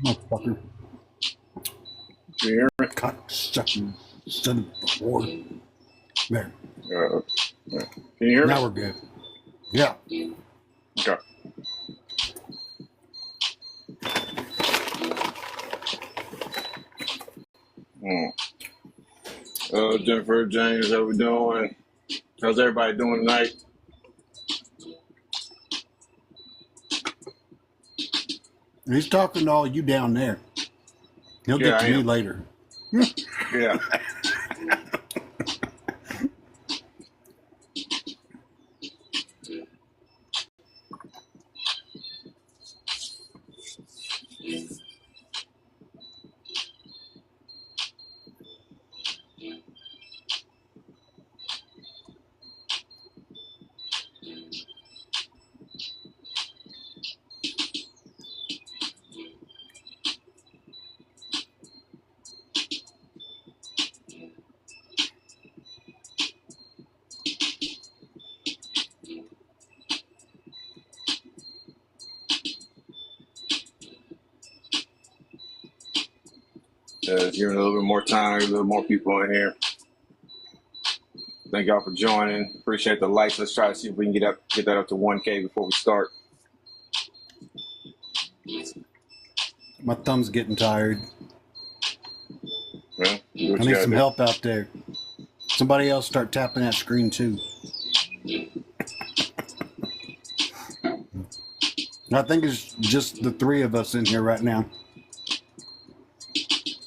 Motherfucker. You hear me? Cocksucking son of a whore. There. Yeah. Can you hear me? Now we're good. Yeah. Okay. Jennifer, James, how we doing? How's everybody doing tonight? He's talking to all you down there. He'll get to me later. Yeah. Giving a little bit more time, a little more people in here. Thank y'all for joining. Appreciate the likes. Let's try to see if we can get that up to 1K before we start. My thumb's getting tired. Well, I need some help out there. Somebody else start tapping that screen too. I think it's just the three of us in here right now.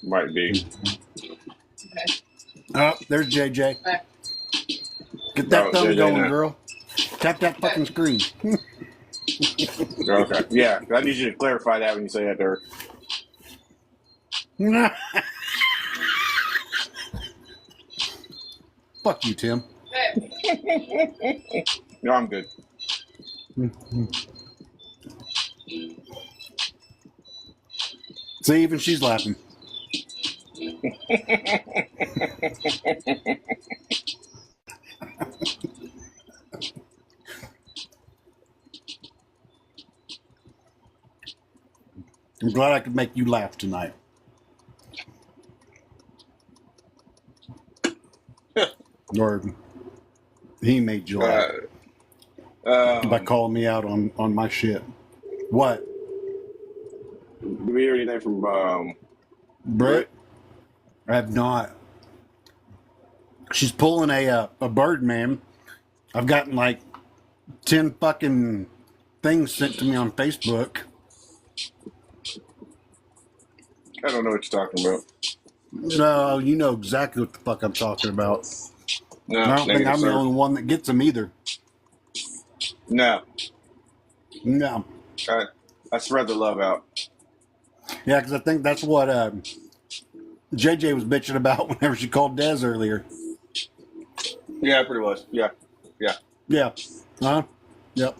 Might be. Oh, there's JJ. Get that thumb JJ going, now. Girl. Tap that fucking screen. Okay. Yeah, I need you to clarify that when you say that, Derek. Fuck you, Tim. No, I'm good. See, even she's laughing. I'm glad I could make you laugh tonight. Or he made you laugh by calling me out on my shit. What? Do we hear anything from Britt? I have not. She's pulling a Birdman. I've gotten like 10 fucking things sent to me on Facebook. I don't know what you're talking about. No, you know exactly what the fuck I'm talking about. No, I don't think I'm the only one that gets them either. No. No. I spread the love out. Yeah, because I think that's what JJ was bitching about whenever she called Dez earlier. Yeah, pretty much. Yeah. Yeah. Huh? Yep.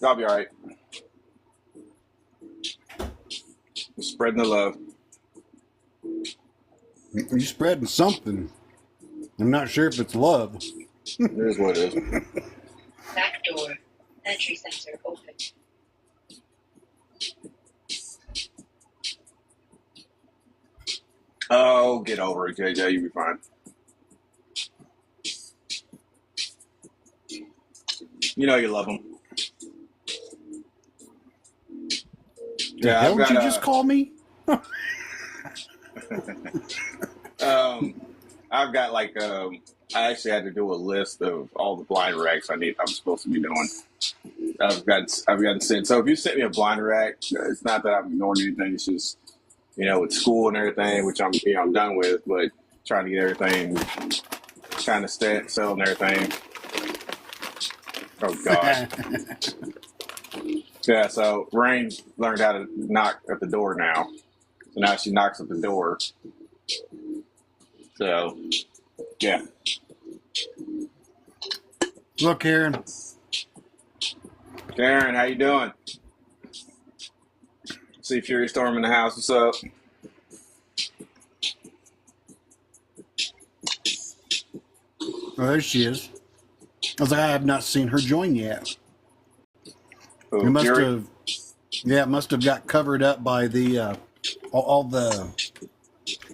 I'll be all right. Spreading the love. You're spreading something. I'm not sure if it's love. It is what it is. Back door. Entry sensor open. Oh, get over it, JJ. You'll be fine. You know you love them. Yeah, hell did you just call me? I've got like I actually had to do a list of all the blind racks I'm supposed to be doing. I've gotten sent. So if you sent me a blind rack, it's not that I'm ignoring anything. It's just with school and everything, which I'm done with, but trying to get everything kind of settled and everything. Oh gosh. Yeah, so Rain learned how to knock at the door now. So now she knocks at the door. So, yeah. Look, Karen. Karen, how you doing? See Fury Storm in the house. What's up? Oh, there she is. I was like, I have not seen her join yet. Oh, You must Fury? have. Yeah, it must have got covered up by the all the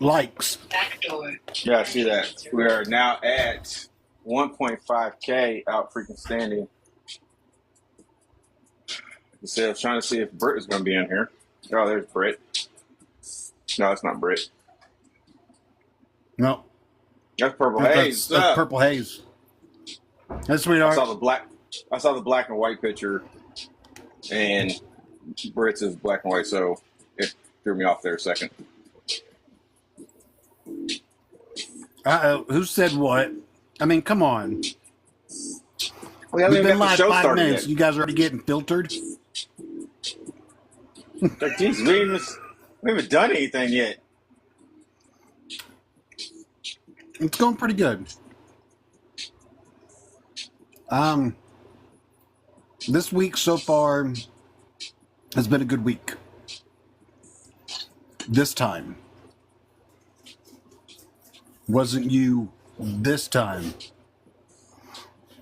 likes. Backdoor. Yeah, I see that. We are now at 1.5K out freaking standing. So I was trying to see if Britt is going to be in here. Oh, there's Britt. No, it's not Britt. No, That's Purple that's, Haze. that's Purple Haze. That's I sweetheart. saw the black and white picture, and Britt's is black and white, so it threw me off there a second. Who said what? I mean, come on. We haven't We've even been got the live show 5 started minutes. yet. You guys are already getting filtered. Like, geez, we haven't done anything yet. It's going pretty good. This week so far has been a good week. This time. Wasn't you this time?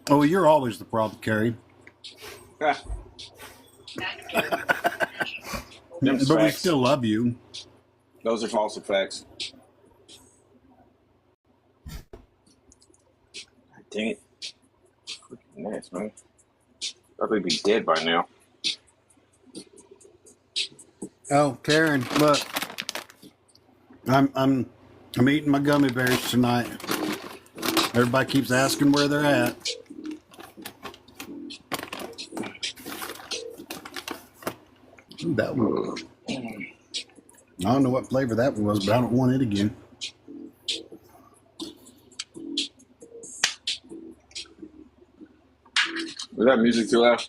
Oh, you're always the problem, Carrie. Ah, Backdoor. them's But we facts. still love you. Those are false facts. Dang it. Freaking nice, man. Probably be dead by now. Oh, Karen, look. I'm eating my gummy bears tonight. Everybody keeps asking where they're at. Ooh, that one. I don't know what flavor that was, but I don't want it again. Was that music too loud?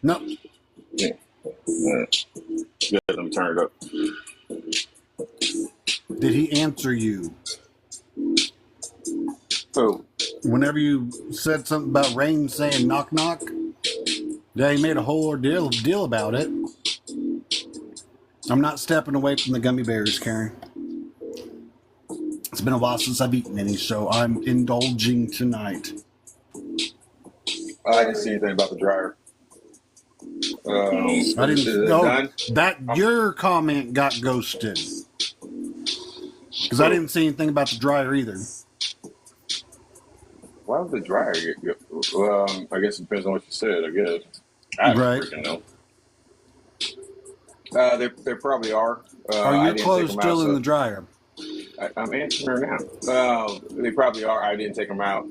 No, Yeah. Good, let me turn it up. did he answer you? Oh, Whenever you said something about Rain saying knock knock, yeah, he made a whole deal about it. I'm not stepping away from the gummy bears, Karen. It's been a while since I've eaten any, so I'm indulging tonight. I didn't see anything about the dryer. I Is it didn't know done? that your comment got ghosted because I didn't see anything about the dryer either. Why would the dryer get I guess it depends on what you said, I guess. I don't Right. freaking know. They probably are. Are I your didn't clothes take them still out, in so the dryer? I'm answering her now. They probably are. I didn't take them out.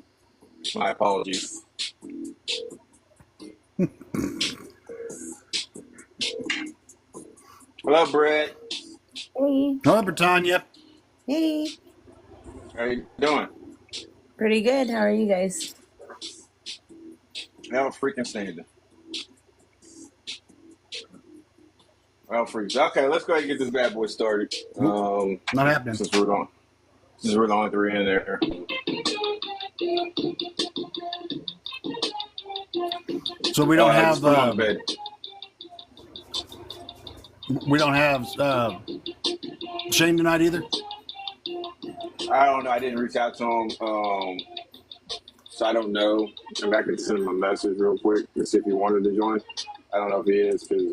My apologies. Hello, Brett. Hey, Hello, Britannia. hey, How you doing? pretty good. How are you guys? Hell freaking standing. Well, freaks. Okay, let's go ahead and get this bad boy started. Not happening. Since we're the only three in there. So we don't Just have put 'em on the bed. we don't have Shane tonight either. I don't know. I didn't reach out to him, so I don't know. I'm back and send him a message real quick to see if he wanted to join. I don't know if he is because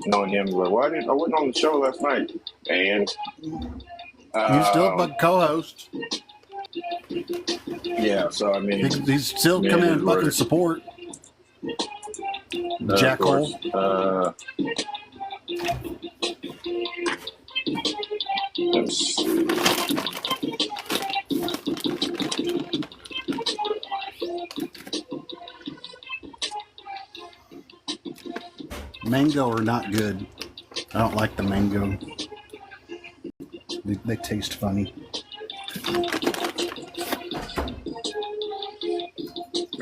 knowing him, he's like, well, I wasn't on the show last night, and He's still a co-host. yeah. So I mean, He's still Yeah, coming it in is fucking what it- support. of Jackhole. course. Let's see. Mango are not good. I don't like the mango. They taste funny.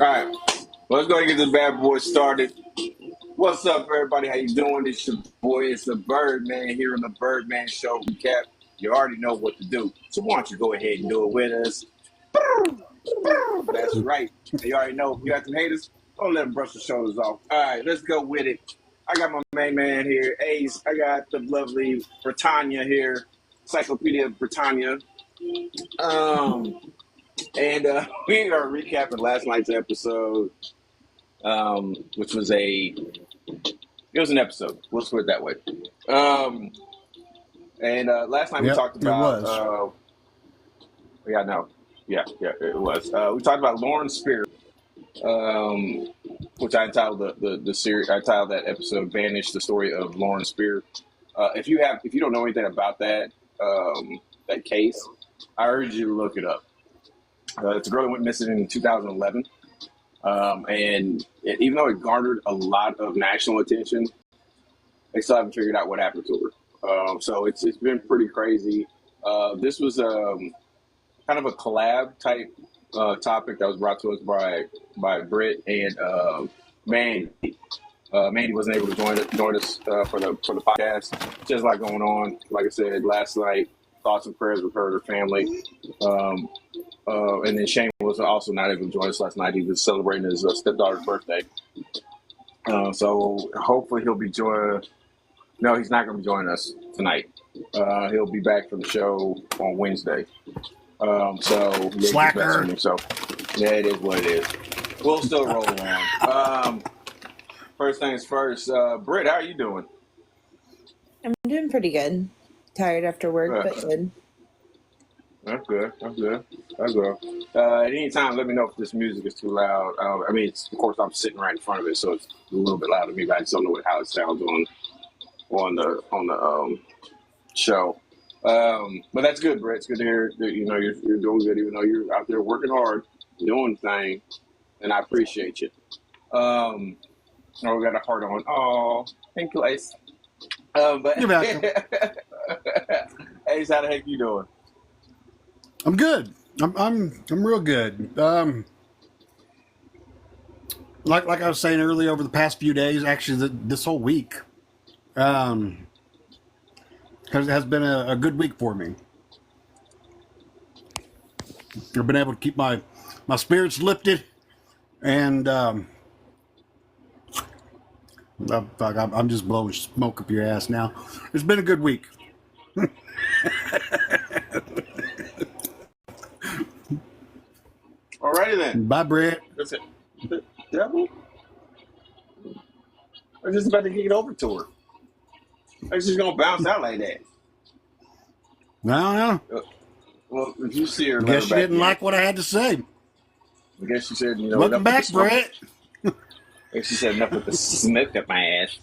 All right, let's go and get this bad boy started. What's up, everybody? How you doing? It's your boy, it's the Birdman here on the Birdman Show recap. You already know what to do, so why don't you go ahead and do it with us? That's right. You already know. You got them haters? Don't let them brush the shoulders off. All right, let's go with it. I got my main man here, Ace. I got the lovely Britannia here, Encyclopedia Britannia. And we are recapping last night's episode, which was a It was an episode. We'll put it that way. And last night we Yep, talked it about. was. Yeah, no, yeah, it was. We talked about Lauren Spierer, which I entitled the series. I titled that episode "Banished: The Story of Lauren Spierer." If you don't know anything about that case, I urge you to look it up. It's a girl that went missing in 2011, even though it garnered a lot of national attention, they still haven't figured out what happened to her. So it's been pretty crazy. This was kind of a collab type topic that was brought to us by Britt and Mandy. Mandy wasn't able to join us for the podcast. Just a lot going on. Like I said last night, thoughts and prayers with her and her family. And then Shane was also not able to join us last night. He was celebrating his stepdaughter's birthday. So hopefully he'll be joining. No, he's not going to be joining us tonight. He'll be back for the show on Wednesday. So yeah, Slacker. So yeah, it is what it is. We'll still roll on. First things first, Britt, how are you doing? I'm doing pretty good. Tired after work, but good. That's good. At any time, let me know if this music is too loud. I mean, of course, I'm sitting right in front of it, so it's a little bit loud to me, but I just don't know how it sounds on the show. But that's good, Brett. It's good to hear that you're doing good, even though you're out there working hard, doing the thing, and I appreciate you. We got a heart on. Oh, thank you, Ace. But You're welcome. Ace, how the heck you doing? I'm good. I'm real good. Like I was saying earlier, over the past few days, actually this whole week, has been a good week for me. I've been able to keep my spirits lifted, and I'm just blowing smoke up your ass now. It's been a good week. Alrighty then. Bye, Brett. That's it. Devil? I'm just about to get over to her. I'm just gonna bounce out like that. No. Well, if you see her, I guess you didn't like what I had to say. I guess she said, Welcome back, Brett. And she said enough with the smoke up my ass.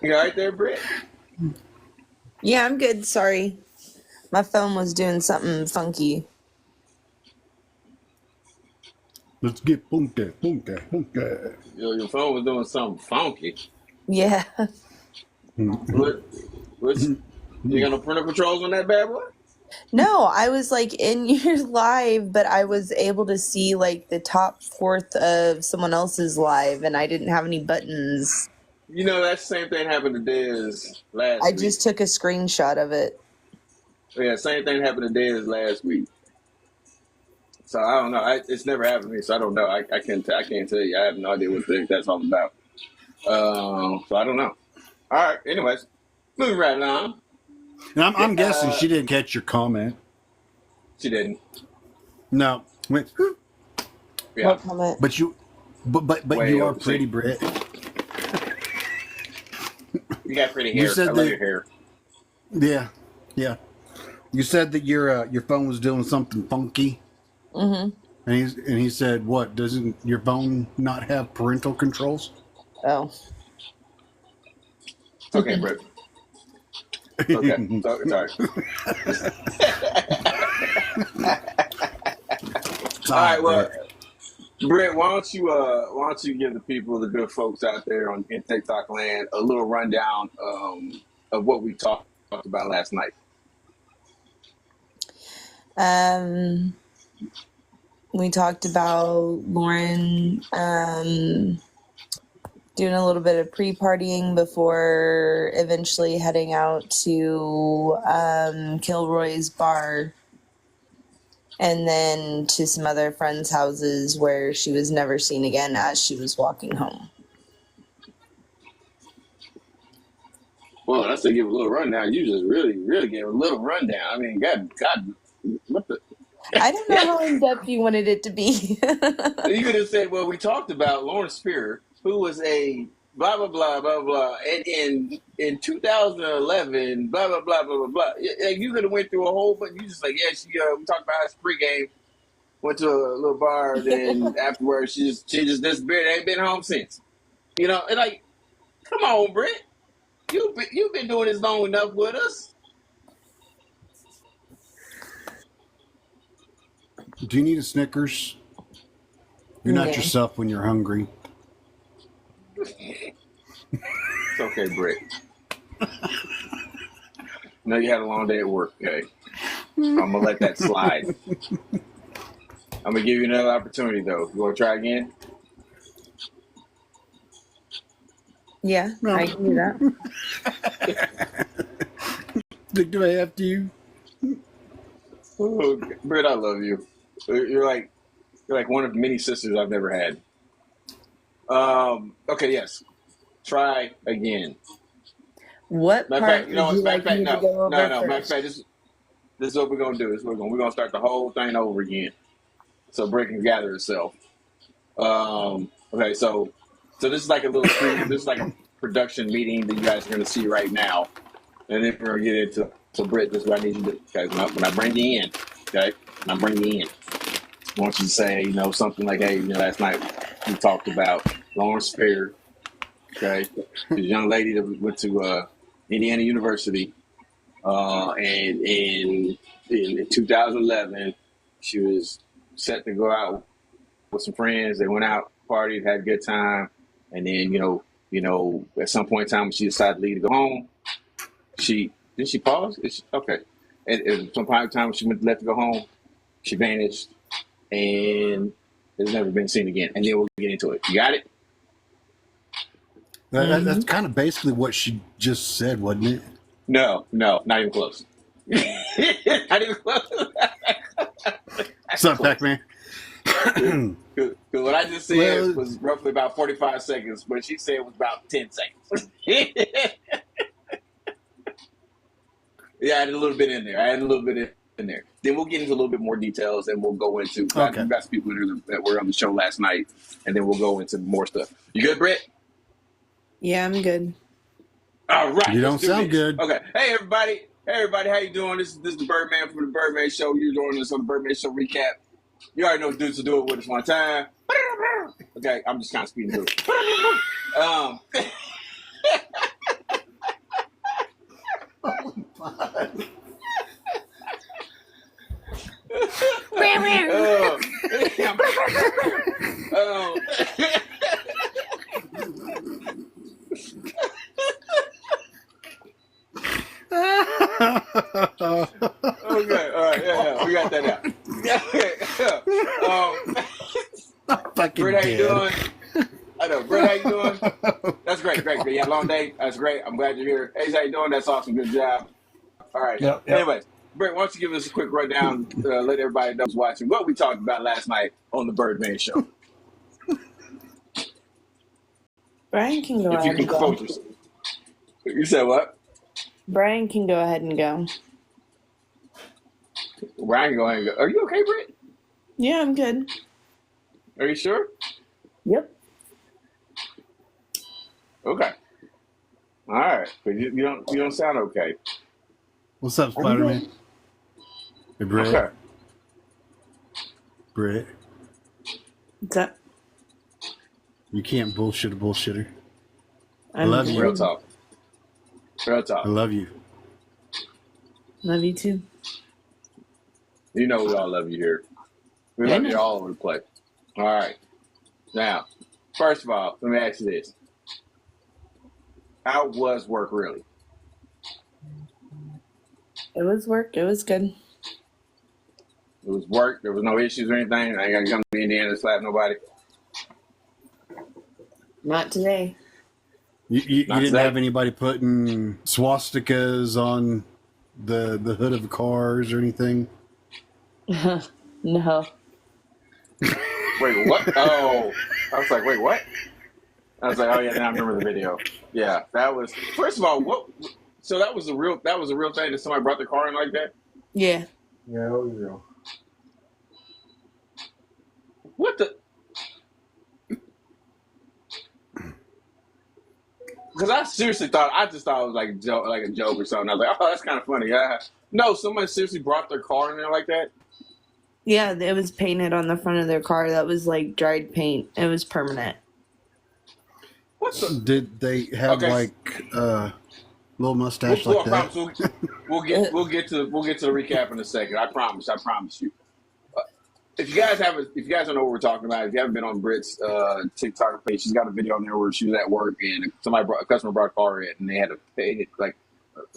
You all right there, Brett? Yeah, I'm good. Sorry. My phone was doing something funky. Let's get funky. Your phone was doing something funky. Yeah. What? You got no parental controls on that bad boy? No, I was like in your live, but I was able to see like the top fourth of someone else's live, and I didn't have any buttons. That same thing happened to Dez last week. I just took a screenshot of it. Yeah, same thing happened to Dez last week. So I don't know. It's never happened to me, so I don't know. I can't tell you. I have no idea what that's all about. So I don't know. All right. Anyways, moving right along. And I'm guessing she didn't catch your comment. She didn't. No. Wait. Yeah. What comment? But you are pretty, Britt. You got pretty hair. You said I love your hair. Yeah. You said that your phone was doing something funky. Mm-hmm. And he said, "What? Doesn't your phone not have parental controls?" Oh. Okay, Britt. Okay, sorry. All right, well, Britt, why don't you give the people, the good folks out there in TikTok land, a little rundown of what we talked about last night. We talked about Lauren doing a little bit of pre-partying before eventually heading out to Kilroy's bar, and then to some other friends' houses where she was never seen again as she was walking home. Well, that's to give a little rundown. You just really, really gave a little rundown. I mean, God, what the? I don't know how in depth you wanted it to be. You could have said, well, we talked about Lauren Spierer, who was a blah, blah, blah, blah, blah. And in 2011, blah, blah, blah, blah, blah, blah. You could have went through a whole, but you just like, yeah, we talked about her pregame, went to a little bar, then afterwards she just disappeared. Ain't been home since. You know, and like, come on, Britt. You've been doing this long enough with us. Do you need a Snickers? You're not yourself when you're hungry. It's okay, Britt. No, you had a long day at work, okay? I'm going to let that slide. I'm going to give you another opportunity, though. You want to try again? Yeah, No. I can do that. Do I have to? Oh, Britt, I love you. You're like one of many sisters I've never had. Okay, yes. Try again. What Matter of part fact, you know would you what? like Matter me of to go fact, over no. Matter of first? fact, this is what we're gonna do. We're gonna start the whole thing over again. So Britt can gather herself. Okay, so this is like a little this is like a production meeting that you guys are gonna see right now, and then we're gonna get into Britt. This is what I need you to do. Okay, when I bring you in, okay, when I bring you in, I want you to say, something like, hey, last night we talked about Lauren Spierer, okay, this young lady that went to Indiana University, and in 2011, she was set to go out with some friends. They went out, partied, had a good time, and then at some point in time, when she decided to leave to go home, did she pause? Okay. At some point in time, when she left to go home, she vanished and has never been seen again. And then we'll get into it. You got it? That's kind of basically what she just said, wasn't it? No, not even close. Not even close. What's up, Pac-Man? Because what I just said was roughly about 45 seconds, but she said it was about 10 seconds. Yeah, I added a little bit in there. Then we'll get into a little bit more details, and we'll go into we've got some people that were on the show last night, and then we'll go into more stuff. You good, Britt? Yeah, I'm good. All right. You don't sound good. Okay. Hey, everybody. How you doing? This is the Birdman from the Birdman Show. You're joining us on the Birdman Show recap. You already know dudes to do it with us one time. Okay, I'm just kind of speeding through it. Okay, all right, yeah, we got that out. Britt, how you doing? I know, Britt, how you doing? That's great. You had a long day. That's great. I'm glad you're here. Ace, how you doing? That's awesome. Good job. All right. Yep. Anyways, Britt, why don't you give us a quick rundown, let everybody know who's watching what we talked about last night on the Birdman Show. Brian can go If you ahead can and go. quote yourself. You said what? Brian can go ahead and go. Ryan, go ahead and go. Are you okay, Britt? Yeah, I'm good. Are you sure? Yep. Okay. All right. But you don't sound okay. What's up, Spider-Man? Hey, Britt. Okay. Britt. What's up? You can't bullshit a bullshitter. I I'm love good. you. Real talk. I love you. Love you too. You know we all love you here. We love you all over the place. All right. Now, first of all, let me ask you this. How was work really? It was work. It was good. It was work. There was no issues or anything. I ain't got to come to Indiana to slap nobody. Not today. You didn't today. have anybody putting swastikas on the hood of the cars or anything? No. Wait, what? Oh, I was like, wait, what? I was like, oh yeah, now I remember the video. Yeah, that was. First of all, what? So that was a real thing that somebody brought the car in like that. Yeah. Yeah, that was real. What the? Because I seriously thought, I just thought it was like a joke or something. I was like, oh, that's kind of funny. No, somebody seriously brought their car in there like that? Yeah, it was painted on the front of their car. That was like dried paint. It was permanent. What the? Did they have Okay. like little mustache like I that? promise we'll get to the recap in a second. I promise you. If you guys don't know what we're talking about, if you haven't been on Britt's TikTok page, she's got a video on there where she was at work and a customer brought a car in and they had to paint it like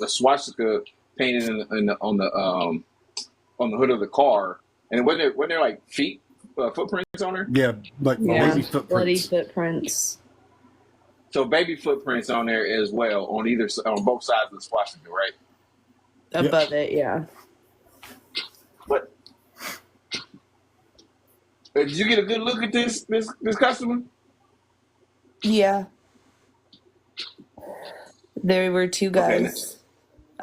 a swastika painted on the hood of the car, and wasn't there like footprints on there? Yeah, like baby footprints. Bloody footprints. So baby footprints on there as well on both sides of the swastika, right? Above it, yeah. But did you get a good look at this customer? Yeah. There were two guys. Okay.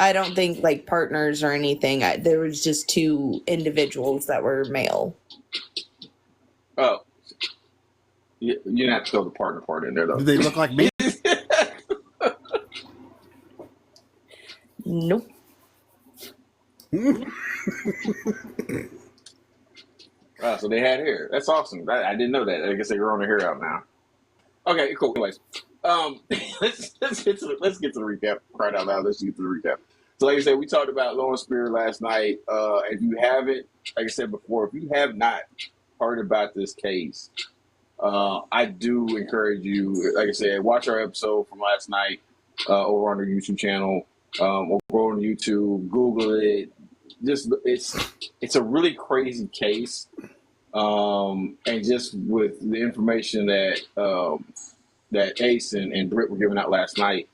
I don't think like partners or anything. There was just two individuals that were male. Oh. You didn't have to throw the partner part in there, though. Do they look like me? Nope. So they had hair. That's awesome. I didn't know that. I guess they're growing their hair out now. Okay, cool. Anyways, let's get to the recap. Right out loud. Let's get to the recap. So, like I said, we talked about Lauren Spierer last night. If you haven't, like I said before, if you have not heard about this case, I do encourage you. Like I said, watch our episode from last night over on our YouTube channel. Or go on YouTube, Google it. Just it's a really crazy case, and just with the information that that Ace and Britt were giving out last night,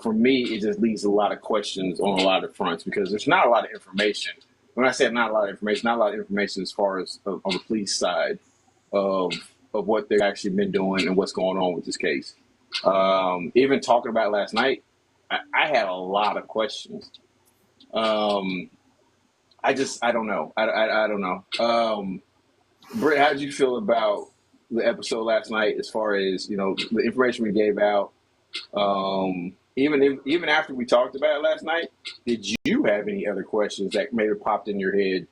for me, it just leaves a lot of questions on a lot of fronts because there's not a lot of information. When I say not a lot of information as far as on the police side of what they've actually been doing and what's going on with this case. Even talking about it last night, I had a lot of questions. I don't know. I don't know. Britt, how did you feel about the episode last night as far as, the information we gave out? Even after we talked about it last night, did you have any other questions that maybe popped in your head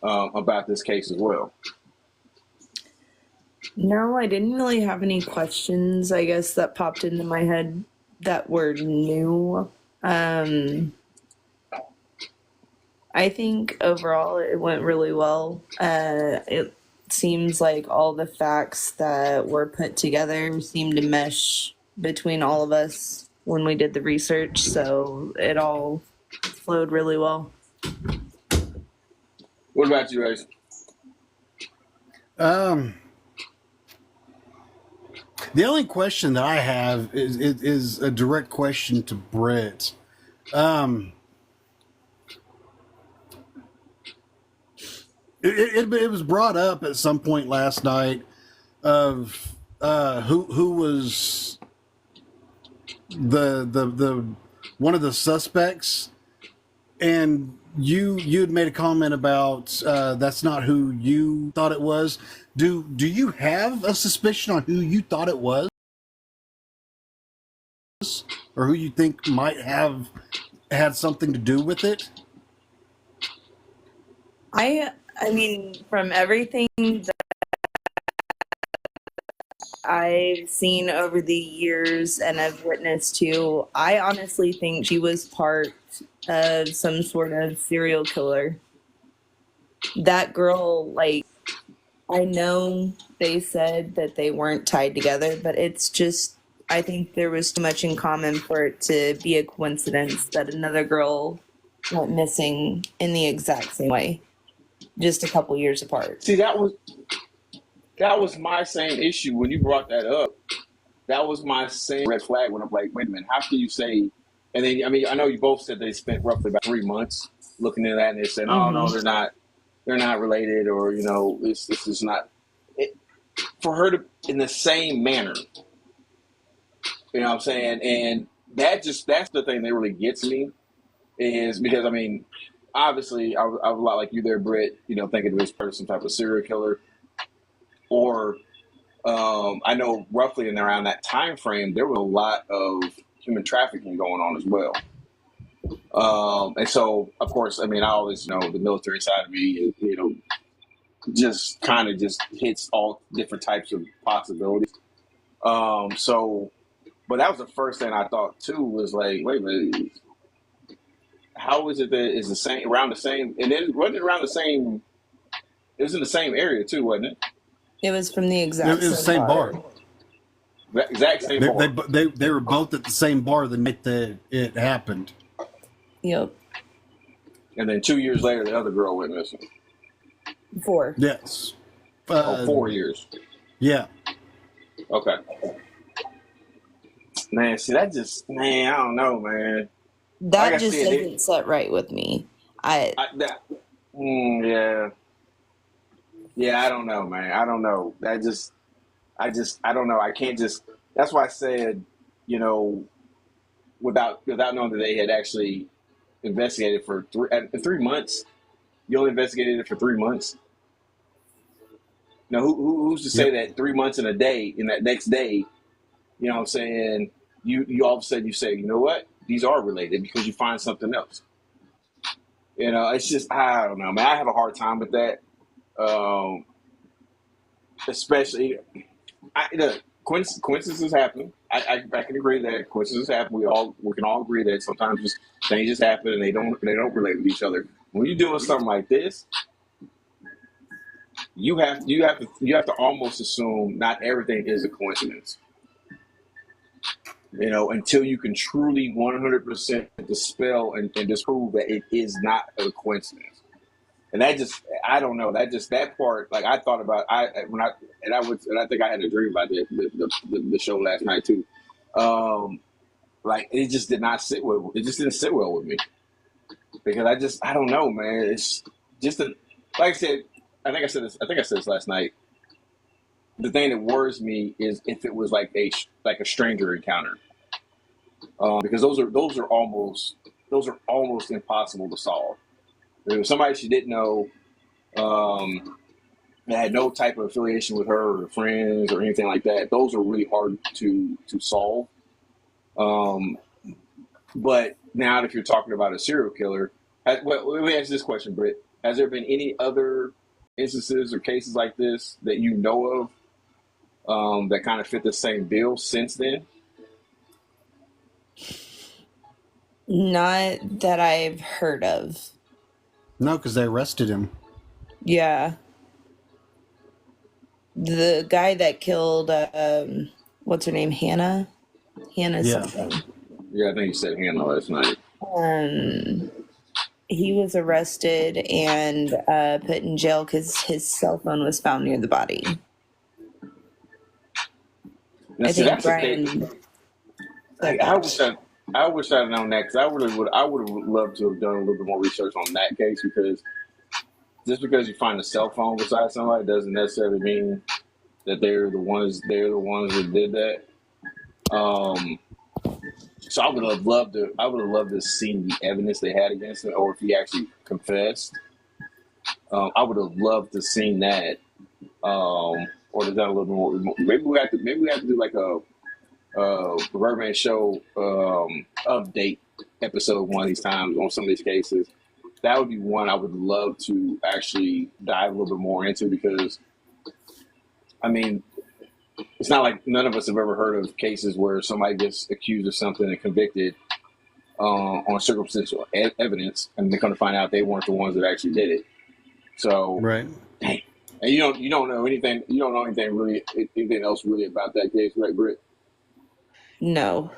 about this case as well? No, I didn't really have any questions, I guess, that popped into my head that were new. I think overall it went really well. It seems like all the facts that were put together seemed to mesh between all of us when we did the research, so it all flowed really well. What about you, Ace? The only question that I have is a direct question to Britt. It was brought up at some point last night of who was the one of the suspects, and you had made a comment about that's not who you thought it was. Do you have a suspicion on who you thought it was, or who you think might have had something to do with it? I mean, from everything that I've seen over the years and I've witnessed to, I honestly think she was part of some sort of serial killer. That girl, like, I know they said that they weren't tied together, but it's just, I think there was too much in common for it to be a coincidence that another girl went missing in the exact same way, just a couple years apart. See, that was my same issue when you brought that up. That was my same red flag when I'm like, wait a minute, how can you say? And then, I mean, I know you both said they spent roughly about 3 months looking at that, and they said, oh, no, they're not related, or, this is not. For her to, in the same manner, you know what I'm saying? And that's the thing that really gets me, is because, I mean, obviously, I was a lot like you there, Britt, thinking this person some type of serial killer. or I know roughly in around that time frame, there was a lot of human trafficking going on as well. And so, of course, I mean, I always know the military side of me, just kind of just hits all different types of possibilities. So, but that was the first thing I thought too was like, wait a minute, how is it that it's the same around the same, and then wasn't it around the same? It was in the same area too, wasn't it? It was from the It exact was the same bar. The exact same bar. They were both at the same bar the night that it happened. Yep. And then 2 years later, the other girl went missing. 4. Yes. 4 years. Yeah. Okay. Man, see, I don't know, man. That Like I just said, doesn't set right with me. yeah. Yeah, I don't know, man. I don't know. I don't know. I can't just, that's why I said, without knowing that they had actually investigated for 3 months. You only investigated it for 3 months. Now, who's to say that 3 months and a day, in that next day, you know what I'm saying, you all of a sudden you say, you know what, these are related because you find something else. It's just, I don't know, man. I have a hard time with that. Especially, coincidences happen. I can agree that coincidences happen. We can all agree that sometimes just things just happen and they don't relate with each other. When you're doing something like this, you have to almost assume not everything is a coincidence. Until you can truly 100% dispel and disprove that it is not a coincidence. And that just, I don't know. That part, like I thought about, I think I had a dream about the show last night too. Like it just did not sit well. It just didn't sit well with me because I don't know, man. It's just like I said. I think I said this last night. The thing that worries me is if it was like a stranger encounter, because those are almost impossible to solve. If it was somebody she didn't know, that had no type of affiliation with her or friends or anything like that, those are really hard to solve. But now, if you're talking about a serial killer, let me ask this question, Britt: has there been any other instances or cases like this that you know of that kind of fit the same bill since then? Not that I've heard of. No, because they arrested him. Yeah. The guy that killed, what's her name? Hannah something. Yeah, I think you said Hannah last night. He was arrested and put in jail because his cell phone was found near the body. Now, I think Brian. I wish I'd known that because I would have loved to have done a little bit more research on that case, because just because you find a cell phone beside somebody doesn't necessarily mean that they're the ones that did that. So I would have loved to see the evidence they had against him, or if he actually confessed. I would have loved to seen that, or to done a little bit more. Maybe we have to do like a Birdman Show update episode one of these times on some of these cases. That would be one I would love to actually dive a little bit more into, because I mean, it's not like none of us have ever heard of cases where somebody gets accused of something and convicted on circumstantial evidence, and they're going to find out they weren't the ones that actually did it. So, right. Dang. And you don't know anything. You don't know anything else really about that case, right, Britt? No,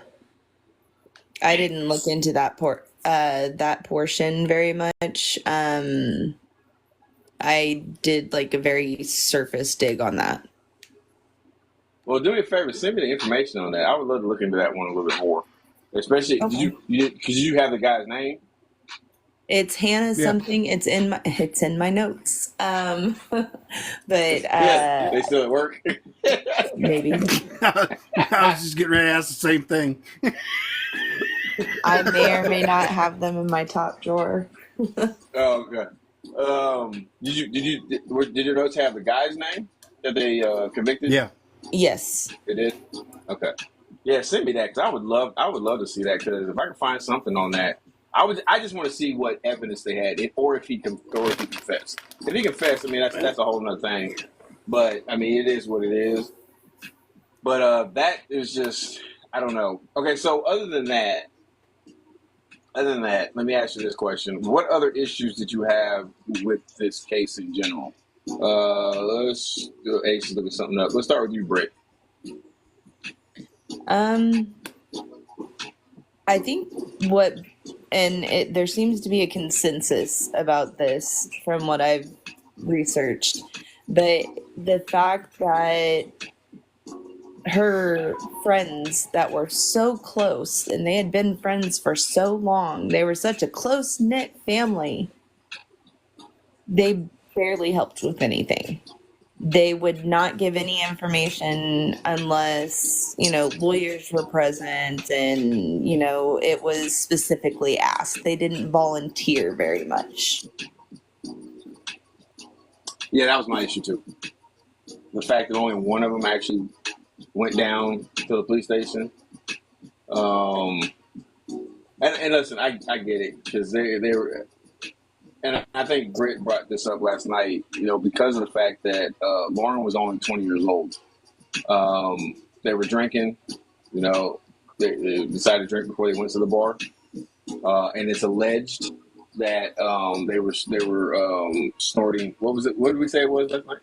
I didn't look into that portion very much. I did like a very surface dig on that. Well, do me a favor, send me the information on that. I would love to look into that one a little bit more. Especially, Okay. Did you have the guy's name? It's Hannah something. It's in my notes. But Yeah, they still at work. maybe I was just getting ready to ask the same thing. I may or may not have them in my top drawer. Oh, okay. Did your notes have the guy's name? that they convicted? Yeah. Yes. It did. Okay. Yeah, send me that because I would love to see that because if I can find something on that, I just want to see what evidence they had, or if he confessed. If he confessed, I mean that's a whole nother thing. But I mean, it is what it is. But that is just I don't know. Okay, so other than that, let me ask you this question: what other issues did you have with this case in general? Let's do Ace look at something up. Let's start with you, Britt. I think there seems to be a consensus about this from what I've researched, but the fact that her friends that were so close and they had been friends for so long, they were such a close-knit family, they barely helped with anything. They would not give any information unless, lawyers were present and, it was specifically asked. They didn't volunteer very much. Yeah, that was my issue too. The fact that only one of them actually went down to the police station. And listen, I get it because they were, and I think Britt brought this up last night. Because of the fact that Lauren was only 20 years old. They were drinking. They decided to drink before they went to the bar, and it's alleged that they were snorting. What was it? What did we say it was last night?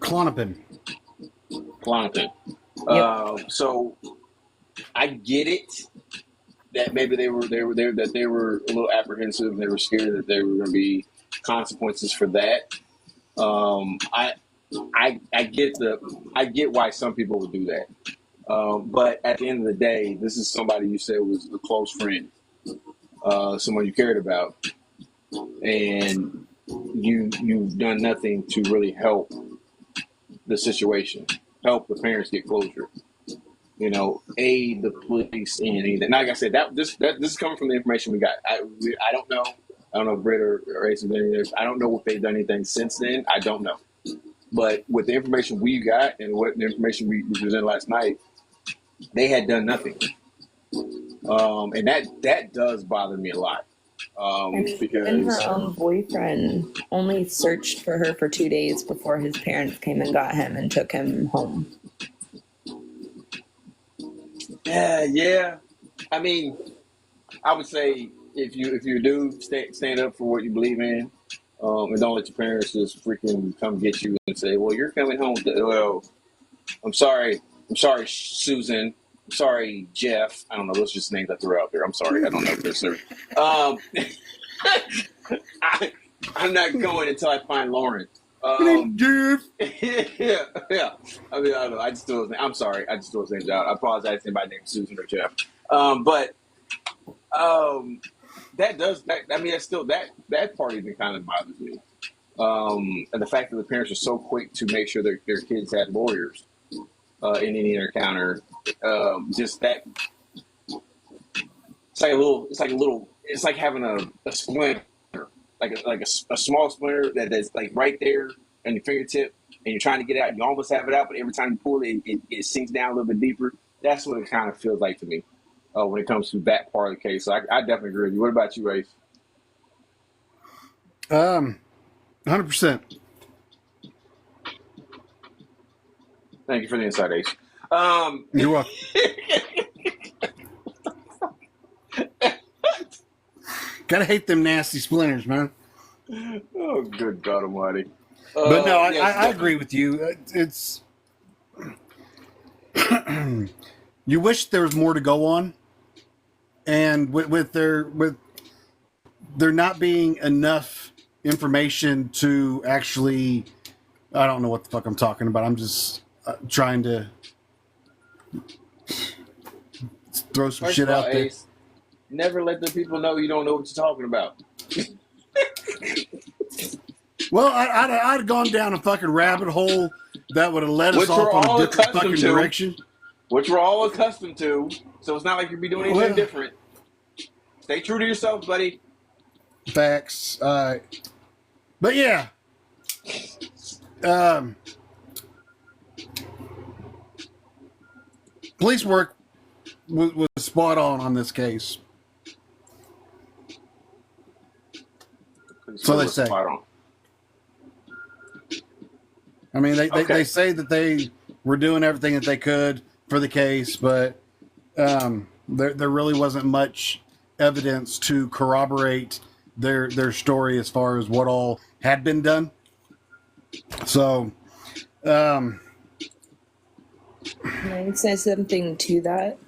Klonopin. Yep. So I get it that maybe they were a little apprehensive. They were scared that there were going to be consequences for that. I get why some people would do that. But at the end of the day, this is somebody you said was a close friend, someone you cared about, and you've done nothing to really help the situation, help the parents get closure. Aid the police in anything. Like I said, this is coming from the information we got. I don't know. I don't know if Britt or Ace have been there. I don't know if they've done anything since then. I don't know. But with the information we got and what the information we presented last night, they had done nothing. And that does bother me a lot. Because even her own boyfriend only searched for her for 2 days before his parents came and got him and took him home. Yeah. I mean, I would say if you do stand up for what you believe in, and don't let your parents just freaking come get you and say, "Well, you're coming home." Well, I'm sorry, Susan. I'm sorry, Jeff. I don't know. Those are just names I threw out there. I'm sorry. I don't know this, sir. I'm not going until I find Lauren. Jeff. Yeah. I mean, I don't know. I just threw his name. I'm sorry. I just threw his name out. I apologize to anybody named Susan or Jeff. But that does. I mean, that's still that part even kind of bothers me. And the fact that the parents are so quick to make sure their kids had lawyers in any encounter, just that. It's like having a splinter, like a small splinter that's like right there on your fingertip, and you're trying to get it out. You almost have it out, but every time you pull it, it sinks down a little bit deeper. That's what it kind of feels like to me when it comes to that part of the case. So I definitely agree with you. What about you, Ace? 100%. Thank you for the insight, Ace. You're welcome. Gotta hate them nasty splinters, man. Oh, good God Almighty! But no, yes, I agree with you. It's you wish there was more to go on, and with there not being enough information to actually, I don't know what the fuck I'm talking about. I'm just trying to throw some shit out there. Ace, never let the people know you don't know what you're talking about. Well, I'd have gone down a fucking rabbit hole that would have led us off on a different fucking direction. Which we're all accustomed to, so it's not like you'll be doing anything different. Stay true to yourself, buddy. Facts. But yeah, um, police work was spot on this case. So they say. Spot on. I mean, they Okay. say that they were doing everything that they could for the case, but there really wasn't much evidence to corroborate their story as far as what all had been done. So, Can I say something to that?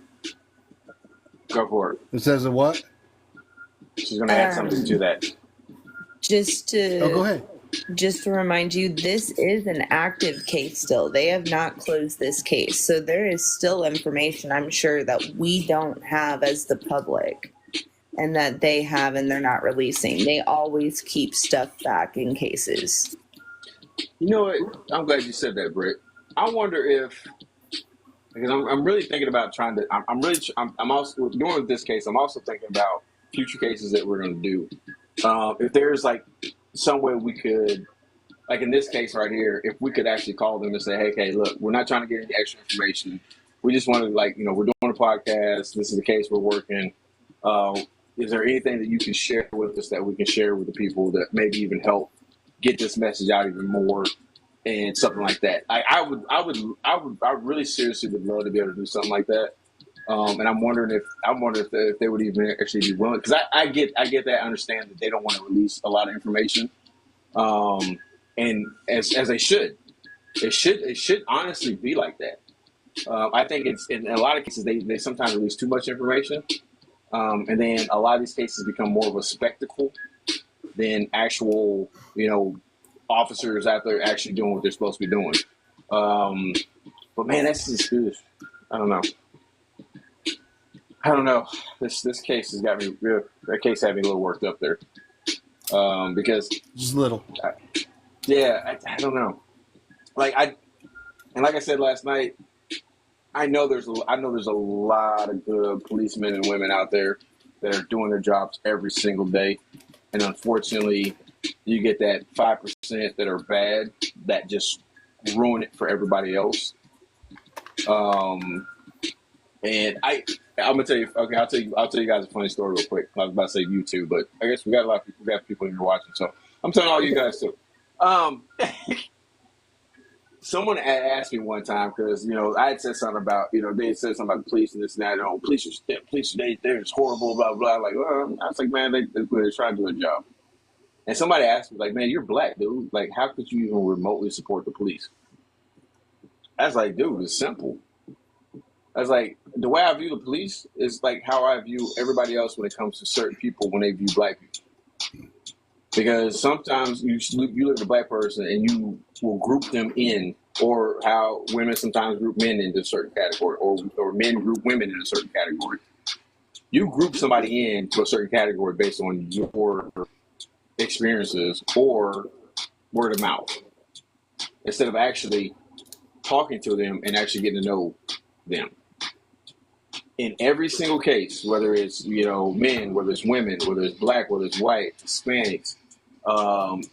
Go for it. it says a what? She's going to add something to that. Just to Oh, go ahead. Just to remind you, this is an active case still. They have not closed this case. So there is still information, I'm sure, that we don't have as the public and that they have and they're not releasing. They always keep stuff back in cases. You know what? I'm glad you said that, Britt. I wonder if, because I'm really thinking about trying to, I'm also, doing this case, I'm also thinking about future cases that we're going to do. If there's like some way we could, like in this case right here, if we could actually call them and say, hey, look, we're not trying to get any extra information. We just want to, like, we're doing a podcast. This is the case we're working. Is there anything that you can share with us that we can share with the people that maybe even help get this message out even more and something like that? I really seriously would love to be able to do something like that. And I'm wondering if they would even actually be willing, because I get that. I understand that they don't want to release a lot of information, and as they should, it should honestly be like that. I think it's in a lot of cases they sometimes release too much information, and then a lot of these cases become more of a spectacle than actual officers out there actually doing what they're supposed to be doing. But man, that's just good. I don't know. This case has got me real. That case had me a little worked up there, because Just little. I don't know. Like I said last night, I know there's a lot of good policemen and women out there that are doing their jobs every single day, and unfortunately, you get that 5% that are bad that just ruin it for everybody else. And I'm gonna tell you. Okay, I'll tell you guys a funny story real quick. I was about to say you too, but I guess we got a lot of people. We got people here watching, so I'm telling all you guys too. Someone asked me one time because I had said something about they had said something about the police and this and that. Police they're just horrible, blah blah. Like, well, I was like, man, they're trying to do a job. And somebody asked me, like, man, you're black, dude. Like, how could you even remotely support the police? I was like, dude, it's simple. I was like, the way I view the police is like how I view everybody else when it comes to certain people when they view black people. Because sometimes you look at a black person and you will group them in, or how women sometimes group men into a certain category, or men group women in a certain category. You group somebody into a certain category based on your experiences or word of mouth, instead of actually talking to them and actually getting to know them. In every single case, whether it's men, whether it's women, whether it's black, whether it's white, Hispanics,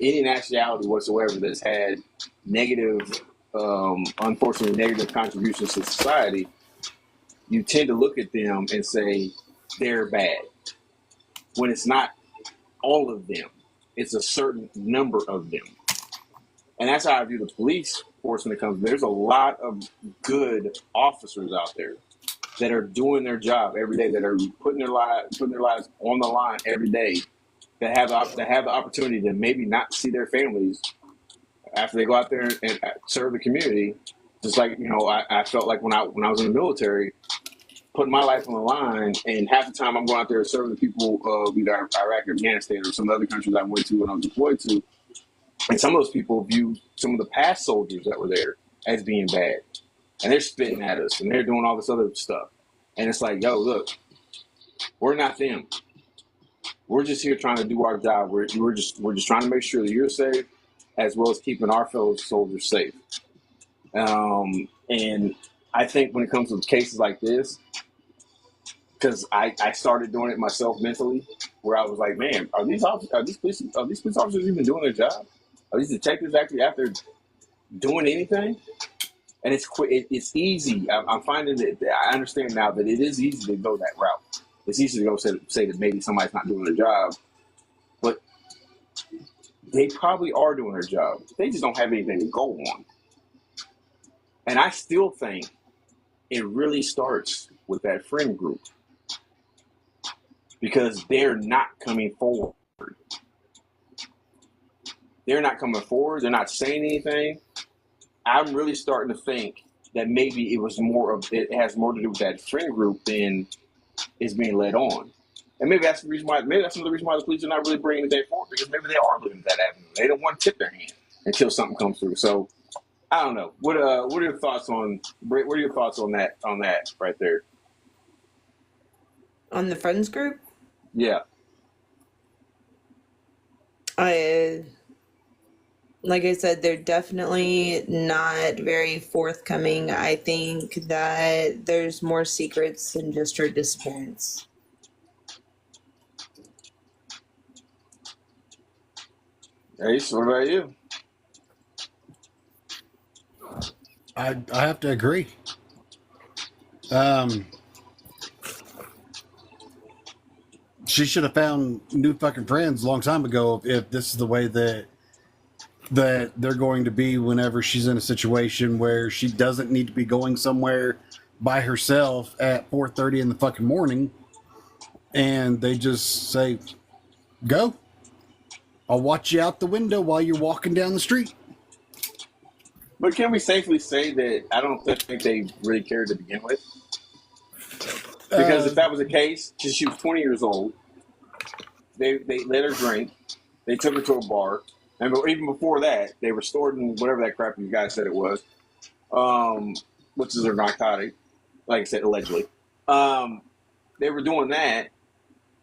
any nationality whatsoever that's had unfortunately negative contributions to society, you tend to look at them and say they're bad, when it's not all of them. It's a certain number of them. And that's how I view the police force when it comes. There's a lot of good officers out there that are doing their job every day, that are putting their lives on the line every day, that have the opportunity to maybe not see their families after they go out there and serve the community. Just like I felt like when I was in the military, putting my life on the line, and half the time I'm going out there serving the people of either Iraq or Afghanistan or some other countries I went to when I was deployed to. And some of those people view some of the past soldiers that were there as being bad. And they're spitting at us and they're doing all this other stuff. And it's like, yo, look, we're not them. We're just here trying to do our job. We're just trying to make sure that you're safe, as well as keeping our fellow soldiers safe. And I think when it comes to cases like this, because I started doing it myself mentally, where I was like, man, are these police officers even doing their job? Are these detectives actually out there doing anything. And it's quick. It's easy. I'm finding that I understand now that it is easy to go that route. It's easy to go say that maybe somebody's not doing their job, but they probably are doing their job. They just don't have anything to go on. And I still think it really starts with that friend group because they're not coming forward. They're not coming forward. They're not saying anything. I'm really starting to think that maybe it has more to do with that friend group than is being led on. And maybe that's the reason why. Maybe that's some of the reason why the police are not really bringing anything forward because maybe they are looking at that avenue. They don't want to tip their hand until something comes through. So I don't know. What are your thoughts on? What are your thoughts on that? On that right there? On the friends group, Yeah. like I said, they're definitely not very forthcoming. I think that there's more secrets than just her disappearance. Ace, what about you? I have to agree. She should have found new fucking friends a long time ago if this is the way that they're going to be whenever she's in a situation where she doesn't need to be going somewhere by herself at 4:30 in the fucking morning, and they just say, "Go. I'll watch you out the window while you're walking down the street." But can we safely say that I don't think they really cared to begin with? Because if that was the case, she was 20 years old. They let her drink. They took her to a bar. And even before that, they restored whatever that crap you guys said it was, which is a narcotic, like I said, allegedly. They were doing that,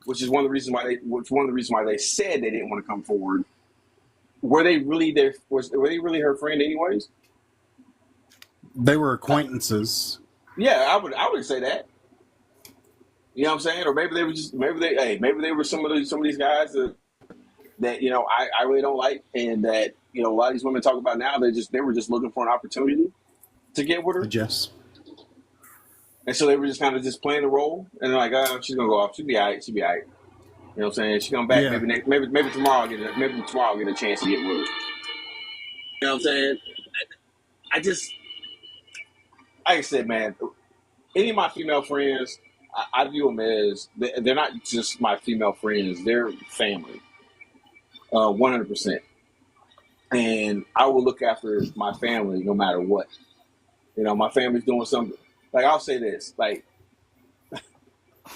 which is one of the reasons why they said they didn't want to come forward. Were they really were they really her friend anyways? They were acquaintances. Yeah, I would say that. You know what I'm saying? Or maybe they were maybe they were some of these guys that I really don't like, and that a lot of these women talk about now. They were just looking for an opportunity to get with her. Yes. And so they were just kind of just playing the role, and they're like, "Oh, she's gonna go off. She'll be alright. She'll be alright." You know what I'm saying? She come back. Yeah. Maybe tomorrow I'll get a chance to get with her. You know what I'm saying? I just, like I said, man. Any of my female friends, I view them as they're not just my female friends; they're family, 100%. And I will look after my family no matter what. My family's doing something. Like I'll say this, like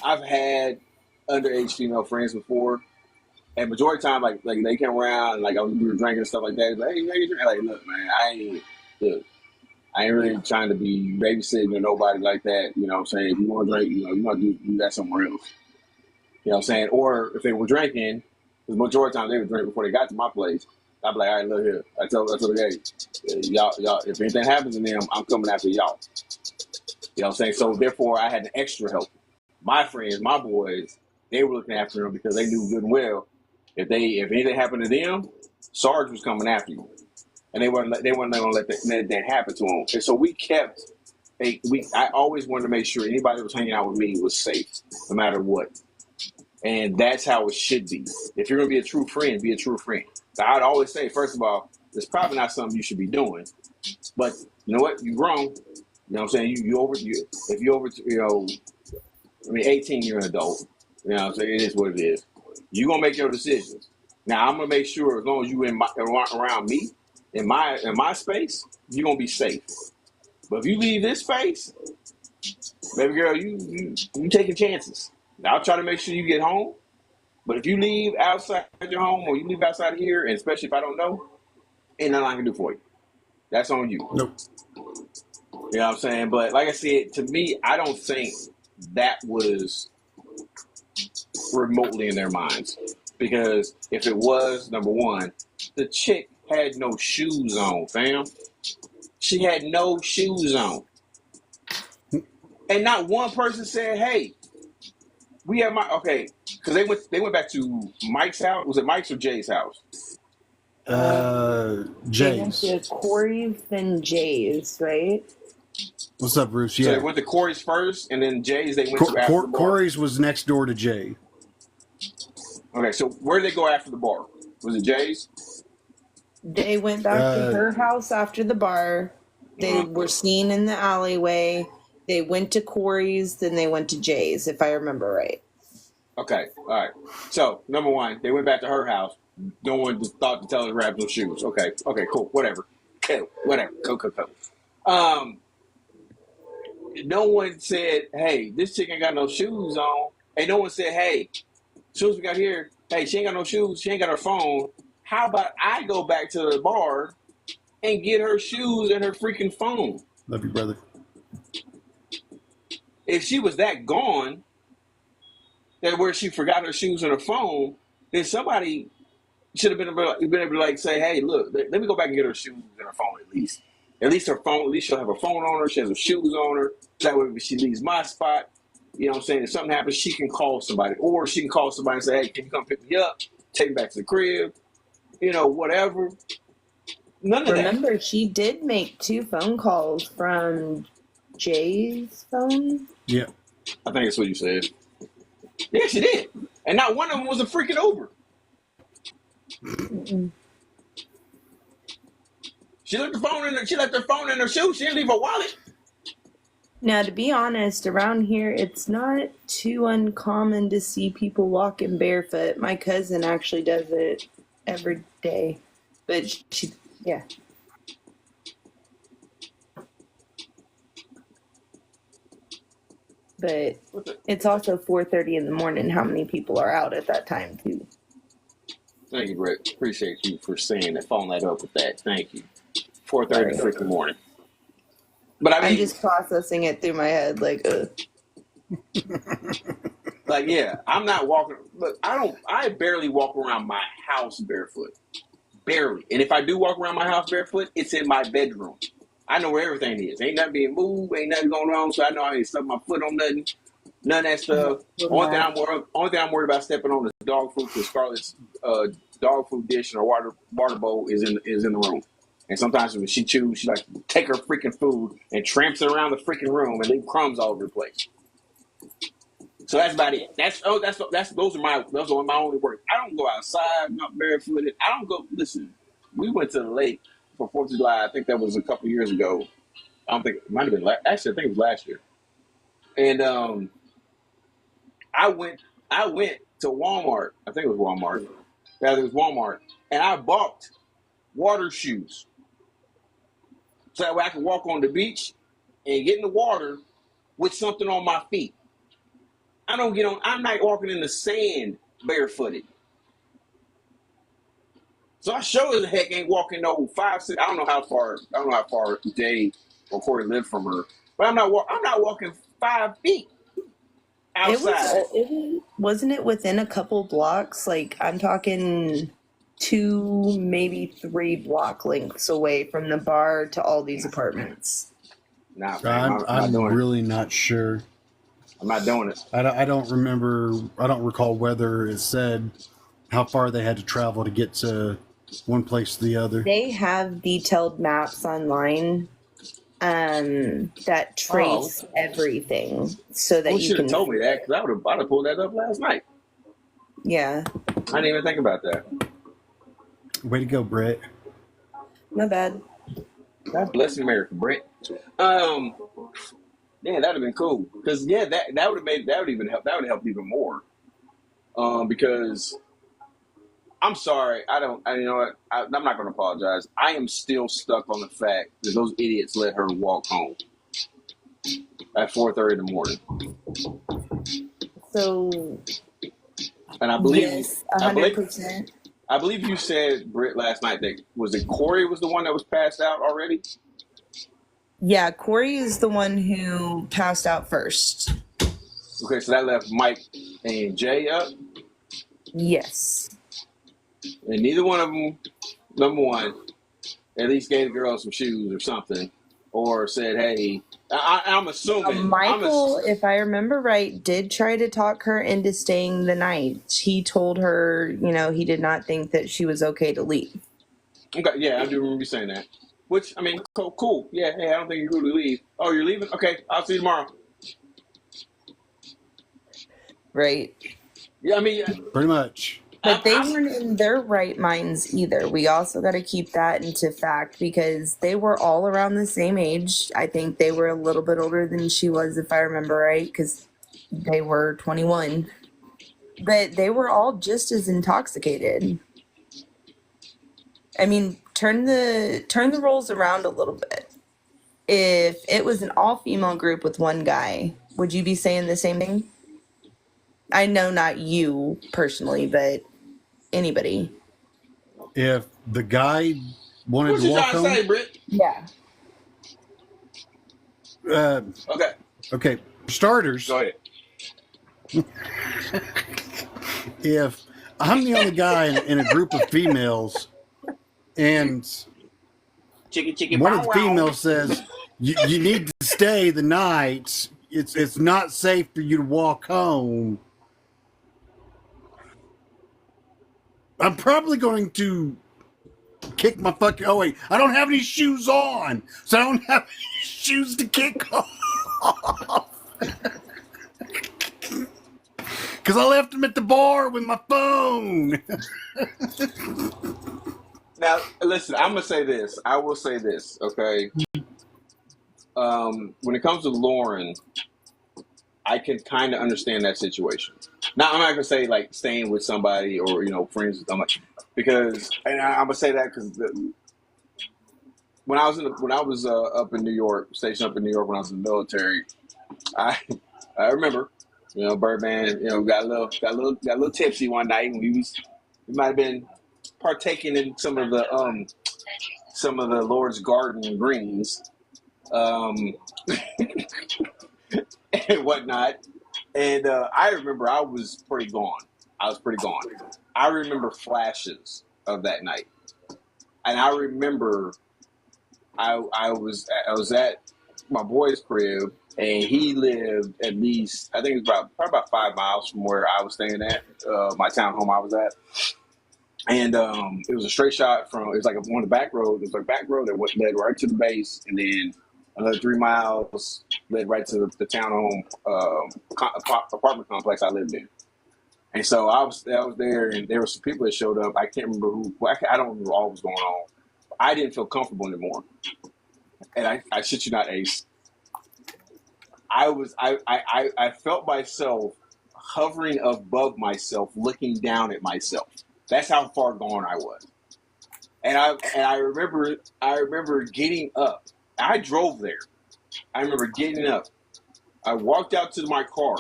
I've had underage female friends before, and majority of the time, like they came around, and like we were drinking and stuff like that. Like, hey, you drink? Like, look, man, I ain't really trying to be babysitting or nobody like that. You know what I'm saying? If you want to drink, you want to do that somewhere else. You know what I'm saying? Or if they were drinking, because majority of the time they would drink before they got to my place, I'd be like, all right, look here. I told the guys, y'all, if anything happens to them, I'm coming after y'all. You know what I'm saying? So therefore, I had an extra help. My friends, my boys, they were looking after them because they knew good and well if anything happened to them, Sarge was coming after you. And they weren't going to let that happen to them. And so I always wanted to make sure anybody that was hanging out with me was safe, no matter what. And that's how it should be. If you're going to be a true friend, be a true friend. So I'd always say, first of all, it's probably not something you should be doing. But you know what? You're grown. You know what I'm saying? If you're over, 18, you're an adult. You know what I'm saying? It is what it is. You're going to make your decisions. Now, I'm going to make sure as long as you're around me, in my space, you're gonna be safe. But if you leave this space, baby girl, you taking chances. I'll try to make sure you get home. But if you leave outside your home or you leave outside of here, and especially if I don't know, ain't nothing I can do for you. That's on you. Nope. You know what I'm saying? But like I said, to me, I don't think that was remotely in their minds. Because if it was, number one, the chick had no shoes on, fam. She had no shoes on. And not one person said, hey, we have because they went back to Mike's house. Was it Mike's or Jay's house? They went Jay's. to Corey's, then Jay's, right? What's up, Bruce? So they Yeah. went to Corey's first, and then Jay's they went to after the bar. Corey's was next door to Jay. Okay, so where did they go after the bar? Was it Jay's? They went back to her house after the bar. They were seen in the alleyway. They went to Corey's, then they went to Jay's, if I remember right. Okay, all right. So number one, they went back to her house. No one thought to tell her to grab those shoes. Okay, cool, whatever. Cool, whatever. Cool. No one said, hey, this chick ain't got no shoes on. And no one said, hey, shoes we got here, hey, she ain't got no shoes, she ain't got her phone. How about I go back to the bar and get her shoes and her freaking phone? Love you, brother. If she was that gone, that where she forgot her shoes and her phone, then somebody should have been able to like say, hey, look, let me go back and get her shoes and her phone at least. At least her phone, at least she'll have her phone on her, she has her shoes on her. That way if she leaves my spot, you know what I'm saying, if something happens, she can call somebody. Or she can call somebody and say, hey, can you come pick me up? Take me back to the crib, you know, whatever. None of that. Remember, she did make 2 phone calls from Jay's phone. Yeah. I think that's what you said. Yeah, she did. And not one of them was a freaking Uber. Mm-mm. She left her phone in her shoe. She didn't leave her wallet. Now, to be honest, around here, it's not too uncommon to see people walking barefoot. My cousin actually does it every day. But yeah. But it's also 4:30 in the morning. How many people are out at that time, too? Thank you, Brett. Appreciate you for saying that, following that up with that. Thank you. 4:30 freaking morning. But I mean, I'm just processing it through my head, like, like, yeah, I'm not walking. Look, I barely walk around my house barefoot. Barely. And if I do walk around my house barefoot, it's in my bedroom. I know where everything is. Ain't nothing being moved. Ain't nothing going on. So I know I ain't stuck my foot on nothing. None of that stuff. Only thing I'm worried about stepping on is dog food, because Scarlett's dog food dish or water bowl is in the room. And sometimes when she chews, she like take her freaking food and tramps it around the freaking room and leave crumbs all over the place. So that's about it. Those are my only worries. I don't go outside, not barefooted. I don't go. Listen, we went to the lake for 4th of July. I think that was a couple years ago. I don't think it might have been actually. I think it was last year. And I went to Walmart. I think it was Walmart. Yeah, it was Walmart, and I bought water shoes so that way I could walk on the beach and get in the water with something on my feet. I'm not walking in the sand barefooted. So I sure as heck ain't walking no 5, 6. I don't know how far Jay or Corey lived from her, but I'm not walking 5 feet outside. Wasn't it within a couple blocks? Like, I'm talking 2, maybe 3 block lengths away from the bar to all these apartments. Nah, man, I'm really not sure. I'm not doing it. I don't remember. I don't recall whether it said how far they had to travel to get to one place to the other. They have detailed maps online that trace everything, so that you can. Told me that, because I'd have pulled that up last night. Yeah. I didn't even think about that. Way to go, Brett. Not bad. God bless America, Brett. Yeah, that'd have been cool. Because that would have helped even more. Because I'm sorry, you know what? I'm not going to apologize. I am still stuck on the fact that those idiots let her walk home at 4:30 in the morning. So, and I believe, yes, 100%. I believe you said, Britt, last night that Corey was the one that was passed out already? Yeah, Corey is the one who passed out first. Okay, so that left Mike and Jay up? Yes. And neither one of them, number one, at least gave the girl some shoes or something, or said, hey, I'm assuming. Michael, if I remember right, did try to talk her into staying the night. He told her, he did not think that she was okay to leave. Okay, yeah, I do remember you saying that. Which I mean, cool. Yeah, hey, I don't think you're going to leave. Oh, you're leaving? Okay, I'll see you tomorrow. Right. Yeah, I mean, Pretty much. But they I'm weren't in their right minds either. We also got to keep that into fact because they were all around the same age. I think they were a little bit older than she was, if I remember right, because they were 21. But they were all just as intoxicated. I mean, turn the roles around a little bit. If it was an all-female group with one guy, would you be saying the same thing? I know not you personally, but anybody. If the guy wanted what to you walk trying to home, say, Britt? Yeah. uh, Okay, okay, for starters, go ahead. if I'm the only guy in a group of females and Chicky, one of bow the wow. females says you need to stay the night, it's not safe for you to walk home, I'm probably going to kick my fucking. Oh wait, I don't have any shoes on, so I don't have any shoes to kick off. Because I left them at the bar with my phone. Now, listen, I'm gonna say this. I will say this, okay? When it comes to Lauren, I can kind of understand that situation. Now, I'm not gonna say like staying with somebody or friends with somebody because, and I'm gonna say that because when I was up in New York, stationed up in New York when I was in the military, I I remember, Birdman, got a little tipsy one night when we might have been partaking in some of the Lord's garden greens, um, and whatnot. And I remember I was pretty gone. I was pretty gone. I remember flashes of that night, and I remember I was at my boy's crib, and he lived at least I think it was probably about 5 miles from where I was staying at, my townhome I was at. And it was a straight shot from. It was like one of the back roads. It was like a back road that led right to the base, and then another 3 miles led right to the townhome apartment complex I lived in. And so I was there, and there were some people that showed up. I can't remember who. I don't remember all what was going on. I didn't feel comfortable anymore, and I shit you not, Ace. I felt myself hovering above myself, looking down at myself. That's how far gone I was. And I remember getting up. I drove there. I remember getting up. I walked out to my car.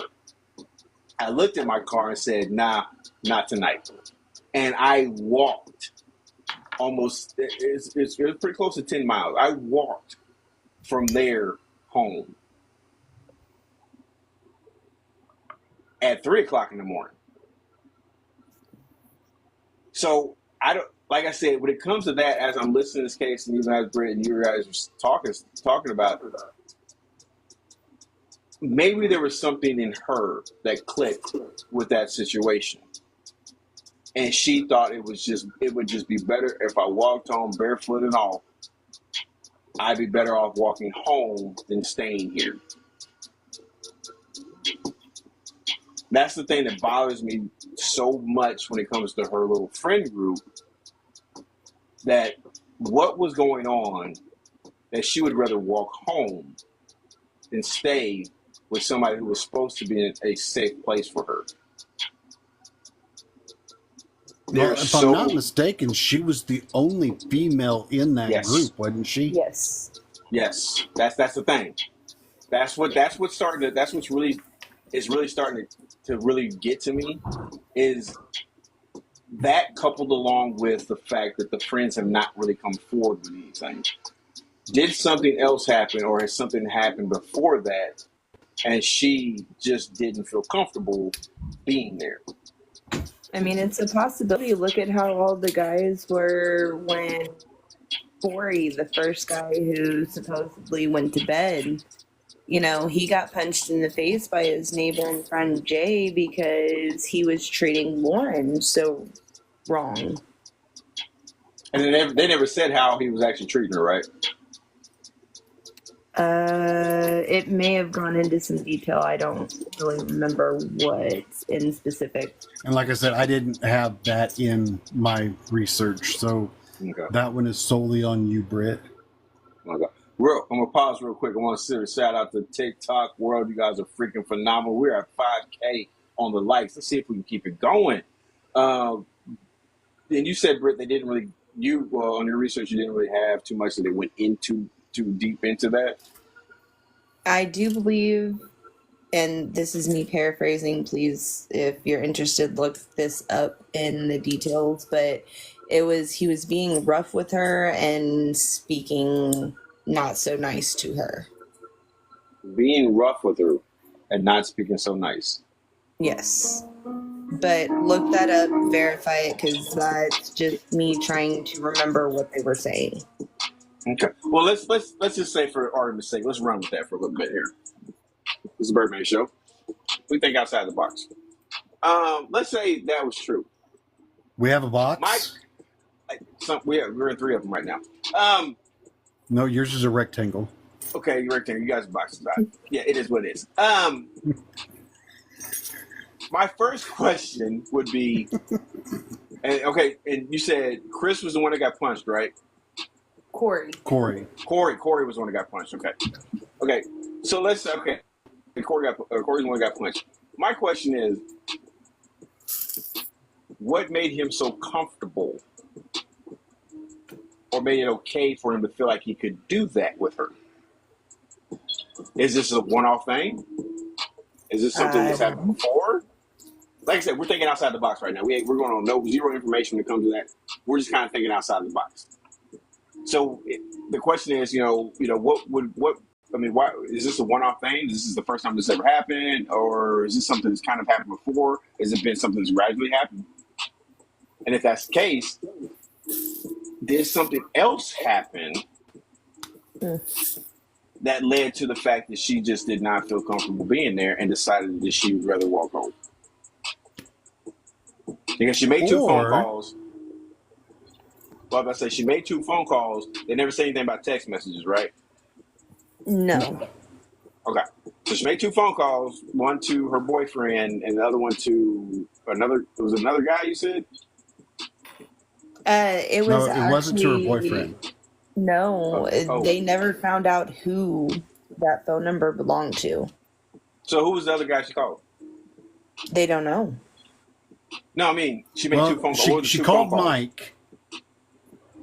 I looked at my car and said, "Nah, not tonight." And I walked almost. It was pretty close to 10 miles. I walked from there home at 3 o'clock in the morning. So I don't. Like I said, when it comes to that, as I'm listening to this case, and even as Britt and you guys were talking about, maybe there was something in her that clicked with that situation, and she thought it would just be better if I walked home barefoot and all. I'd be better off walking home than staying here. That's the thing that bothers me so much when it comes to her little friend group. That what was going on, that she would rather walk home than stay with somebody who was supposed to be in a safe place for her. Well, if I'm not mistaken, she was the only female in that group, wasn't she? Yes. Yes, that's the thing. That's what's really starting to really get to me is that coupled along with the fact that the friends have not really come forward with anything. Did something else happen, or has something happened before that, and she just didn't feel comfortable being there? I mean, it's a possibility. Look at how all the guys were when Corey, the first guy who supposedly went to bed, he got punched in the face by his neighbor and friend Jay because he was treating Lauren so wrong. And they never said how he was actually treating her, right? It may have gone into some detail. I don't really remember what in specific. And like I said, I didn't have that in my research, so Okay. that one is solely on you, Britt. Okay. I'm gonna pause real quick. I want to send a shout out to TikTok world. You guys are freaking phenomenal. We're at 5K on the likes. Let's see if we can keep it going. And you said, Britt, they didn't really. On your research, you didn't really have too much that they went into too deep into that. I do believe, and this is me paraphrasing, please, if you're interested, look this up in the details, but he was being rough with her and speaking not so nice to her. Being rough with her and not speaking so nice. Yes. But look that up, verify it, because that's just me trying to remember what they were saying. Okay. Well, let's just say, for argument's sake, let's run with that for a little bit here. This is the Birdman Show. We think outside the box. Let's say that was true. We have a box? We're in 3 of them right now. No, yours is a rectangle. Okay, you're rectangle. You guys are boxes out. Yeah, it is what it is. My first question would be, and you said Chris was the one that got punched, right? Corey was the one that got punched. Okay. So Corey's the one that got punched. My question is, what made him so comfortable, or made it okay for him to feel like he could do that with her? Is this a one-off thing? Is this something that's happened before? Like I said, we're thinking outside the box right now. We're going on zero information when it comes to that. We're just kind of thinking outside the box. So the question is, why is this a one-off thing? Is this the first time this ever happened, or is this something that's kind of happened before? Has it been something that's gradually happened? And if that's the case, did something else happen that led to the fact that she just did not feel comfortable being there and decided that she would rather walk home? Because she made 2 phone calls. Well, I say she made 2 phone calls. They never say anything about text messages, right? No. Okay. So she made 2 phone calls, one to her boyfriend and the other one to another guy, you said? It wasn't to her boyfriend. No, they never found out who that phone number belonged to. So who was the other guy she called? They don't know. No, I mean, she made 2 phone calls. She called Mike.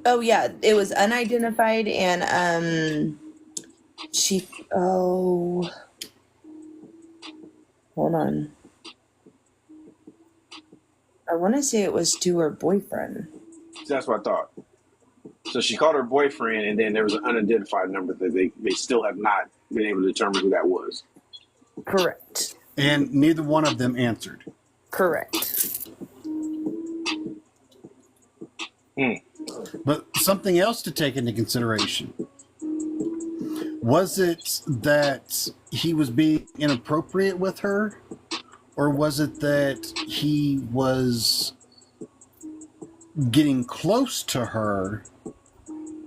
Oh, yeah. It was unidentified, and hold on. I want to say it was to her boyfriend. That's what I thought. So she called her boyfriend, and then there was an unidentified number that they still have not been able to determine who that was. Correct. And neither one of them answered. Correct. But something else to take into consideration. Was it that he was being inappropriate with her? Or was it that he was getting close to her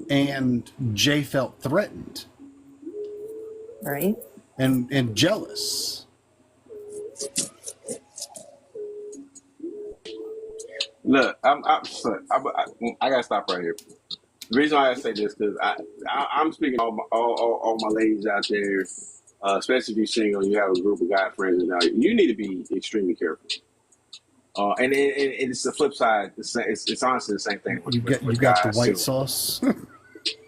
and Jay felt threatened? Right. And jealous. Look, I gotta stop right here. The reason why I say this because I'm speaking to all my ladies out there, especially if you're single and you have a group of guy friends, and you need to be extremely careful. And it's the flip side. It's honestly the same thing. You got the white sauce.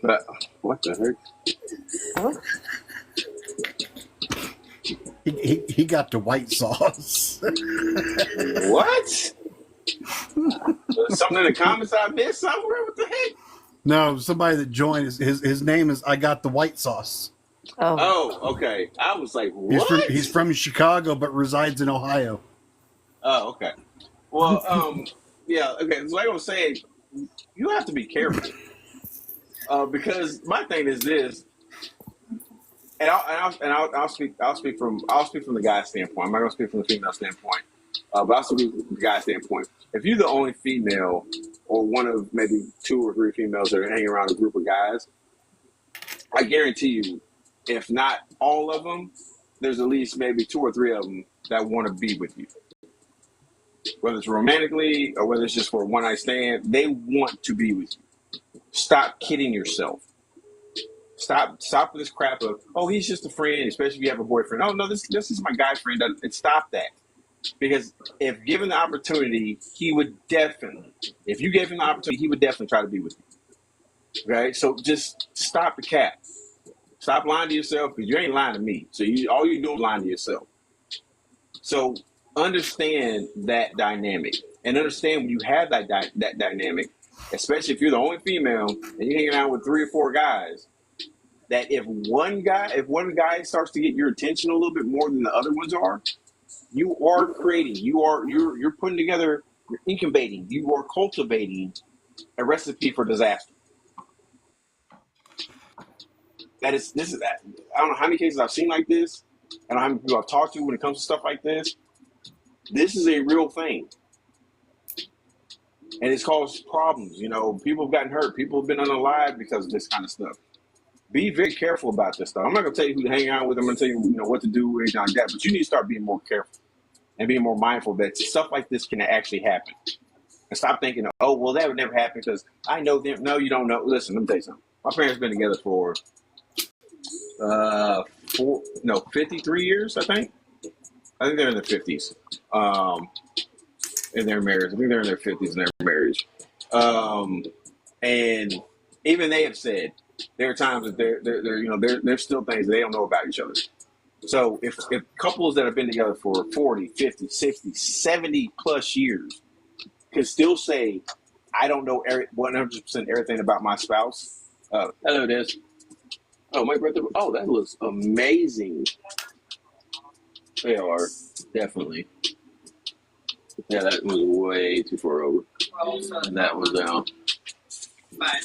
But what the heck? He got the white sauce. What? Something in the comments I missed somewhere? What the heck? No, somebody that joined, his name is I Got the White Sauce. Oh, okay. I was like, what? He's from Chicago but resides in Ohio. Oh, okay. Well, yeah, okay. So like I was saying, you have to be careful. Because my thing is this, and I'll speak from the guy's standpoint. I'm not gonna speak from the female standpoint. But I'll speak from the guy's standpoint. If you're the only female or one of maybe 2 or 3 females that are hanging around a group of guys, I guarantee you, if not all of them, there's at least maybe 2 or 3 of them that want to be with you. Whether it's romantically or whether it's just for a one-night stand, they want to be with you. Stop kidding yourself. Stop this crap of, oh, he's just a friend, especially if you have a boyfriend. Oh, no, this is my guy friend. Stop that. Because if given the opportunity, he would definitely, if you gave him the opportunity, he would definitely try to be with you. Okay? So just stop the cap. Stop lying to yourself, because you ain't lying to me. So all you're doing is lying to yourself. So understand that dynamic. And understand when you have that dynamic, especially if you're the only female and you're hanging out with 3 or 4 guys, that if one guy starts to get your attention a little bit more than the other ones are, you are creating, you're putting together, you're incubating, you are cultivating a recipe for disaster. I don't know how many cases I've seen like this. I don't know how many people I've talked to when it comes to stuff like this. This is a real thing. And it's caused problems. You know, people have gotten hurt. People have been unalive because of this kind of stuff. Be very careful about this stuff. I'm not going to tell you who to hang out with. I'm going to tell you, what to do or anything like that. But you need to start being more careful and being more mindful that stuff like this can actually happen. And stop thinking, oh, well, that would never happen because I know them. No, you don't know. Listen, let me tell you something. My parents have been together for 53 years, I think. I think they're in their 50s. In their marriage. I think they're in their 50s in their marriage. And even they have said there are times that there's still things that they don't know about each other. So if couples that have been together for 40, 50, 60, 70 plus years can still say, I don't know 100% everything about my spouse. Hello, Des. Oh, my brother. Oh, that looks amazing. They are, definitely. Yeah, that was way too far over. And that was down. Fine.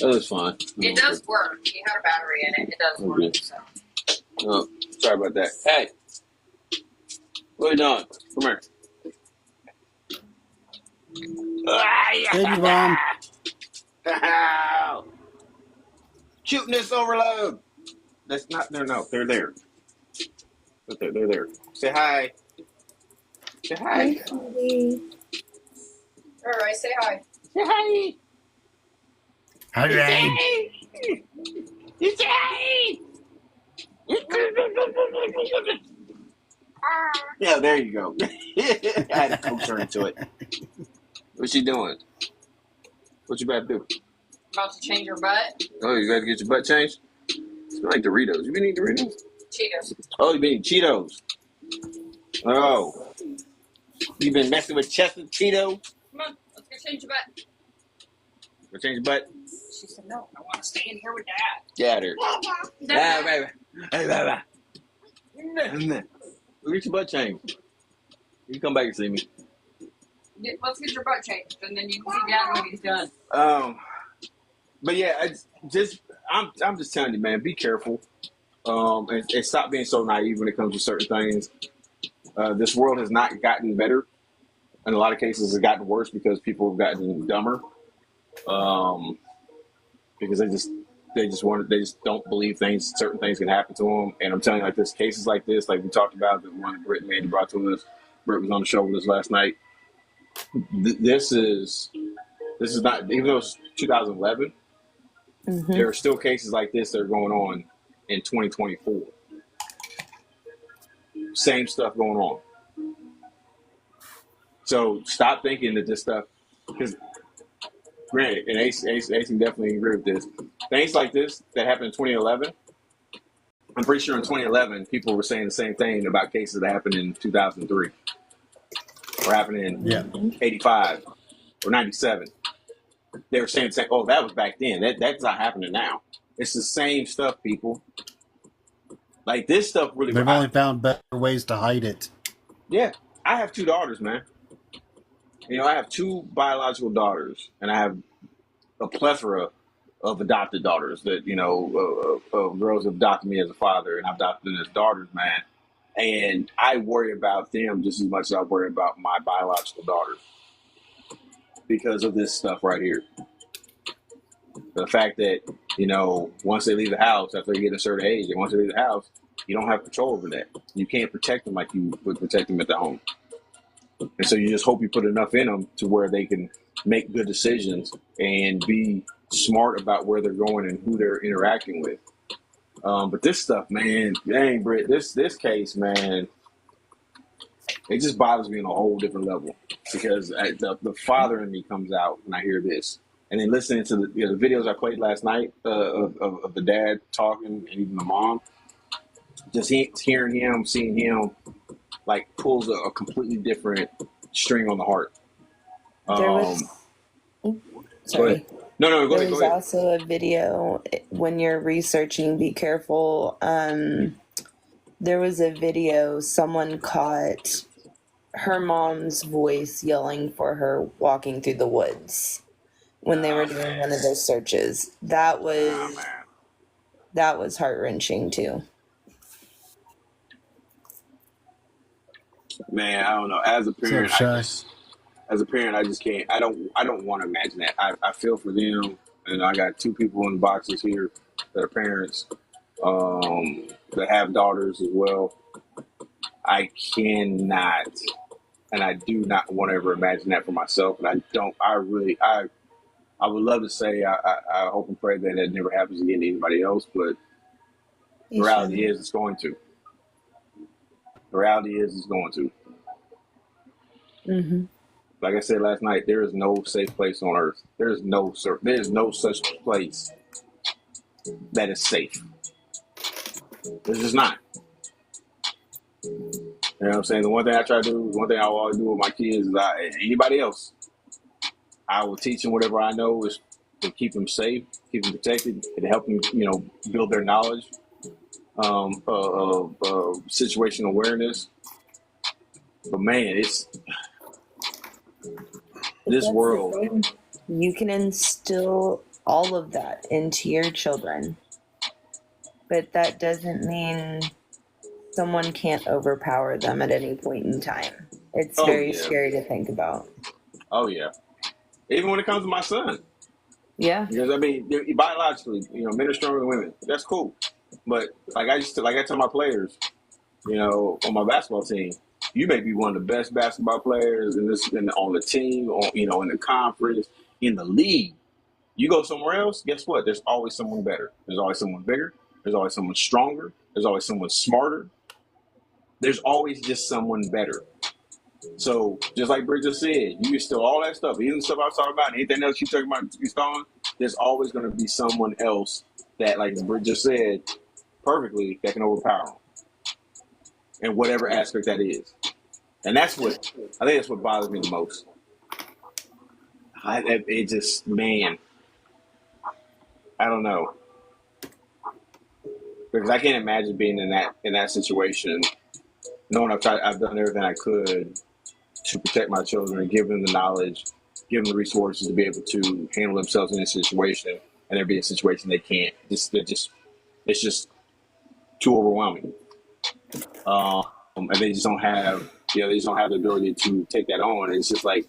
That was fine. It does work. You have a battery in it. It does work. Okay. So. Oh, sorry about that. Hey, what are you doing? Come here. Baby bomb. Cuteness overload. That's not there. No, they're there. They're there. Say hi. Say hi. All right, say hi. Say hi. Hi, Ray. You say hi. Yeah, there you go. I had to coax her into it. What's she doing? What you about to do? About to change your butt? Oh, you got to get your butt changed? It's like Doritos. You been eating Doritos? Cheetos. Oh, you been eating Cheetos. Oh. You been messing with Chester Cheetos? Come on, let's go change your butt. Go change your butt? She said, no, I want to stay in here with Dad. Get her. Dad. Baby. Hey, baby. Go get your butt changed. You come back and see me. Let's get your butt changed, and then you can see Dad when he's done. But yeah, I'm just telling you, man, be careful. And stop being so naive when it comes to certain things. This world has not gotten better. In a lot of cases, it's gotten worse because people have gotten dumber. Because they just don't believe certain things can happen to them. And I'm telling you, like this, cases like this, like we talked about, the one Britt Mandy brought to us. Britt was on the show with us last night. This is not, even though it's 2011, there are still cases like this that are going on in 2024. Same stuff going on. So stop thinking that this stuff, because granted, and Ace can definitely agree with this. Things like this that happened in 2011, I'm pretty sure in 2011, people were saying the same thing about cases that happened in 2003 or happened in 85 or 97. They were saying, oh, that was back then. That's not happening now. It's the same stuff, people. Like this stuff really. They've only found better ways to hide it. Yeah, I have 2 daughters, man. I have 2 biological daughters, and I have a plethora of adopted daughters that, of girls who adopted me as a father, and I've adopted them as daughters, man. And I worry about them just as much as I worry about my biological daughters. because of this stuff right here. The fact that, once they leave the house, after they get a certain age, and once they leave the house, you don't have control over that. You can't protect them like you would protect them at the home. And so you just hope you put enough in them to where they can make good decisions and be smart about where they're going and who they're interacting with. But this stuff, man, dang, Britt, this case, man, it just bothers me on a whole different level because the father in me comes out when I hear this. And then listening to the videos I played last night of the dad talking and even the mom, just hearing him, seeing him, like pulls a completely different string on the heart. There was, sorry. No, go There ahead. was also a video when you're researching, be careful. There was a video, someone caught her mom's voice yelling for her walking through the woods when they were doing one of those searches. That was heart-wrenching too. Man, I don't know. As a parent, I just can't. I don't want to imagine that. I feel for them, and I got two people in the boxes here that are parents that have daughters as well. I cannot, and I do not want to ever imagine that for myself. And I don't. I would love to say I hope and pray that it never happens again to anybody else, but the reality is it's going to. The reality is it's going to. Mm-hmm. Like I said last night, there is no safe place on earth. There is no such place that is safe. There's just not. You know what I'm saying? The one thing I try to do, one thing I will always do with my kids is anybody else, I will teach them whatever I know is to keep them safe, keep them protected, and to help them, build their knowledge of situational awareness. But man, it's this world. You can instill all of that into your children, but that doesn't mean someone can't overpower them at any point in time. It's very scary to think about. Oh yeah, even when it comes to my son. Yeah, because biologically, men are stronger than women. That's cool, but I tell my players, on my basketball team, you may be one of the best basketball players on the team, or in the conference, in the league. You go somewhere else, guess what? There's always someone better. There's always someone bigger. There's always someone stronger. There's always someone smarter. There's always just someone better. So just like Bridget said, you can steal all that stuff, even the stuff I was talking about, anything else you talking about, you stealing. There's always going to be someone else that, like Bridget said perfectly, that can overpower them, in whatever aspect that is. And I think that's what bothers me the most. It just, man, I don't know, because I can't imagine being in that situation, knowing I've done everything I could to protect my children and give them the knowledge, give them the resources to be able to handle themselves in this situation, and there be a situation they can't. It's just too overwhelming, and they just don't have the ability to take that on. It's just like,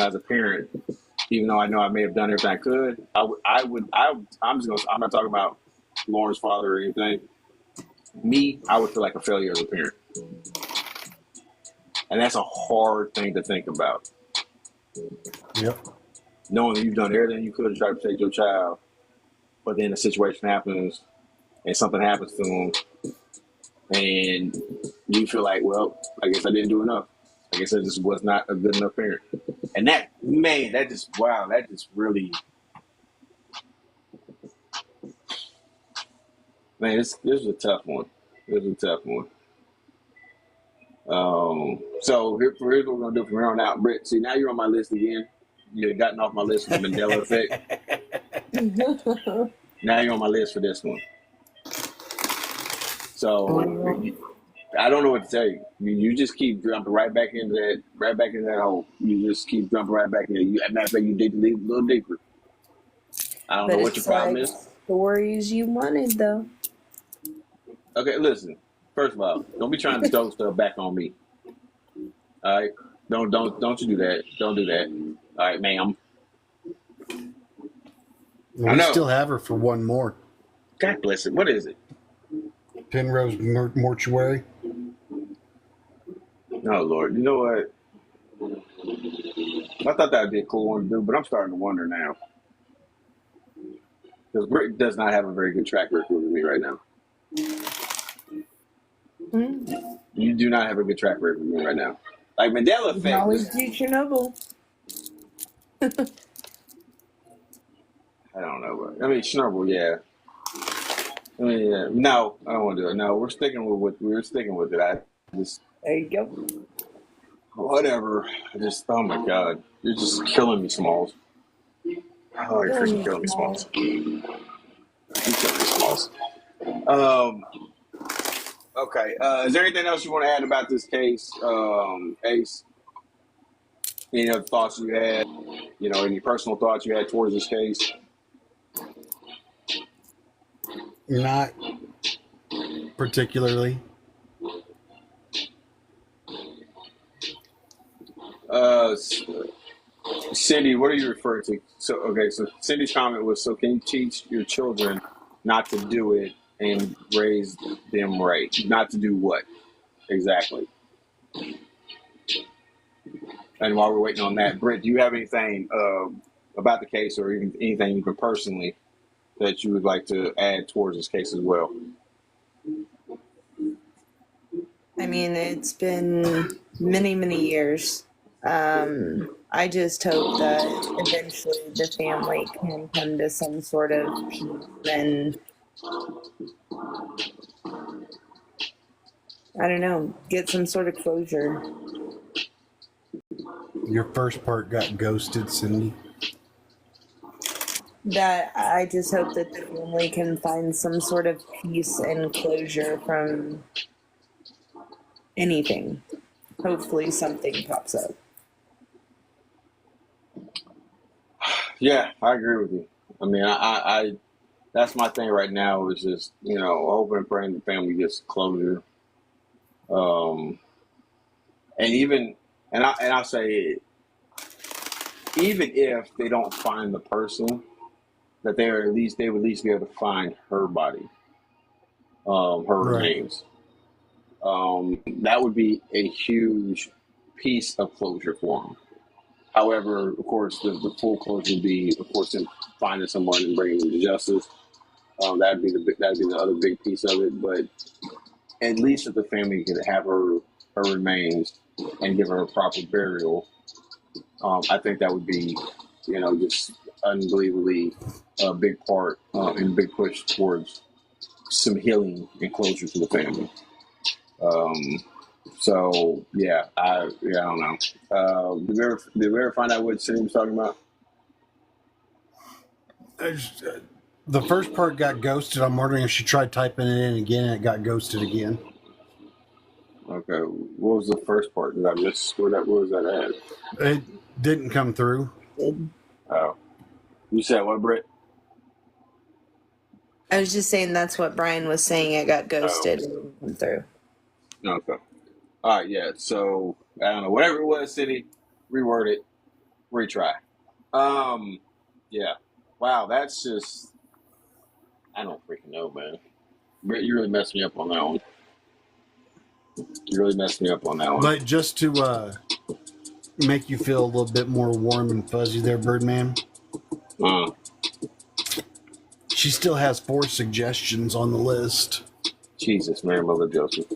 as a parent, even though I know I may have done everything I could, I'm not talking about Lauren's father or anything. Me, I would feel like a failure as a parent. And that's a hard thing to think about. Yep. Knowing that you've done everything you could to try to protect your child, but then a situation happens and something happens to them, and you feel like, well, I guess I didn't do enough. I guess I just was not a good enough parent. And that just really, man, this was a tough one. So here's what we're gonna do from here on out, Britt. See, now you're on my list again. You had gotten off my list with the Mandela effect. Now you're on my list for this one. So I don't know what to tell you. You just keep jumping right back into that hole. You just keep jumping right back in there. As a matter of fact, you dig a little deeper. I don't know what your problem is. Stories you wanted, though. Okay, listen. First of all, don't be trying to throw stuff back on me. All right, don't you do that. Don't do that. All right, ma'am. Well, I we know. still have her for one more. God bless it. What is it? Penrose Mortuary. Oh, Lord. You know what? I thought that would be a cool one to do, but I'm starting to wonder now. Because Britt does not have a very good track record with me right now. You do not have a good track record with me right now. Like Mandela You can effect. always do Chernobyl. I don't know. I mean, Schnurble, yeah. I mean, yeah. No, I don't want to do it. No, we're sticking with what we're sticking with it. I just There you go. whatever. I just oh my god, you're just killing me, Smalls. Oh, you're freaking killing me, Smalls. You're killing me, Smalls. Okay. Is there anything else you want to add about this case, Ace? Any other thoughts you had? You know, any personal thoughts you had towards this case? Not particularly. Cindy, what are you referring to? So Cindy's comment was, so can you teach your children not to do it and raise them right? Not to do what? Exactly. And while we're waiting on that, Britt, do you have anything about the case or even anything even personally that you would like to add towards this case as well? I mean, it's been many, many years. I just hope that eventually the family can come to some sort of peace and, I don't know, get some sort of closure. Your first part got ghosted, Cindy. That I just hope that the family can find some sort of peace and closure from anything. Hopefully something pops up. Yeah, I agree with you. I mean, I that's my thing right now is just, you know, hoping and praying the family gets closure. And I'll say, even if they don't find the person, that they would at least be able to find her body, her Right. remains. That would be a huge piece of closure for them. However, of course, the full closure would be, of course, in finding someone and bringing them to justice. That'd be the other big piece of it. But at least if the family could have her remains and give her a proper burial, I think that would be, you know, just unbelievably a big part and big push towards some healing and closure to the family. So yeah, I don't know. Did we ever find out what Cindy was talking about? The first part got ghosted. I'm wondering if she tried typing it in again and it got ghosted again. Okay, what was the first part? Did I miss what was that at? It didn't come through. Oh, you said what, Britt? I was just saying that's what Brian was saying. It got ghosted and went through. Okay. All right, yeah. So I don't know, whatever it was, Cindy, reword it, retry. Yeah. Wow, that's just, I don't freaking know, man. Britt, you really messed me up on that one. You really messed me up on that one. But just to make you feel a little bit more warm and fuzzy there, Birdman, she still has 4 suggestions on the list. Jesus, Mary, Mother, Joseph.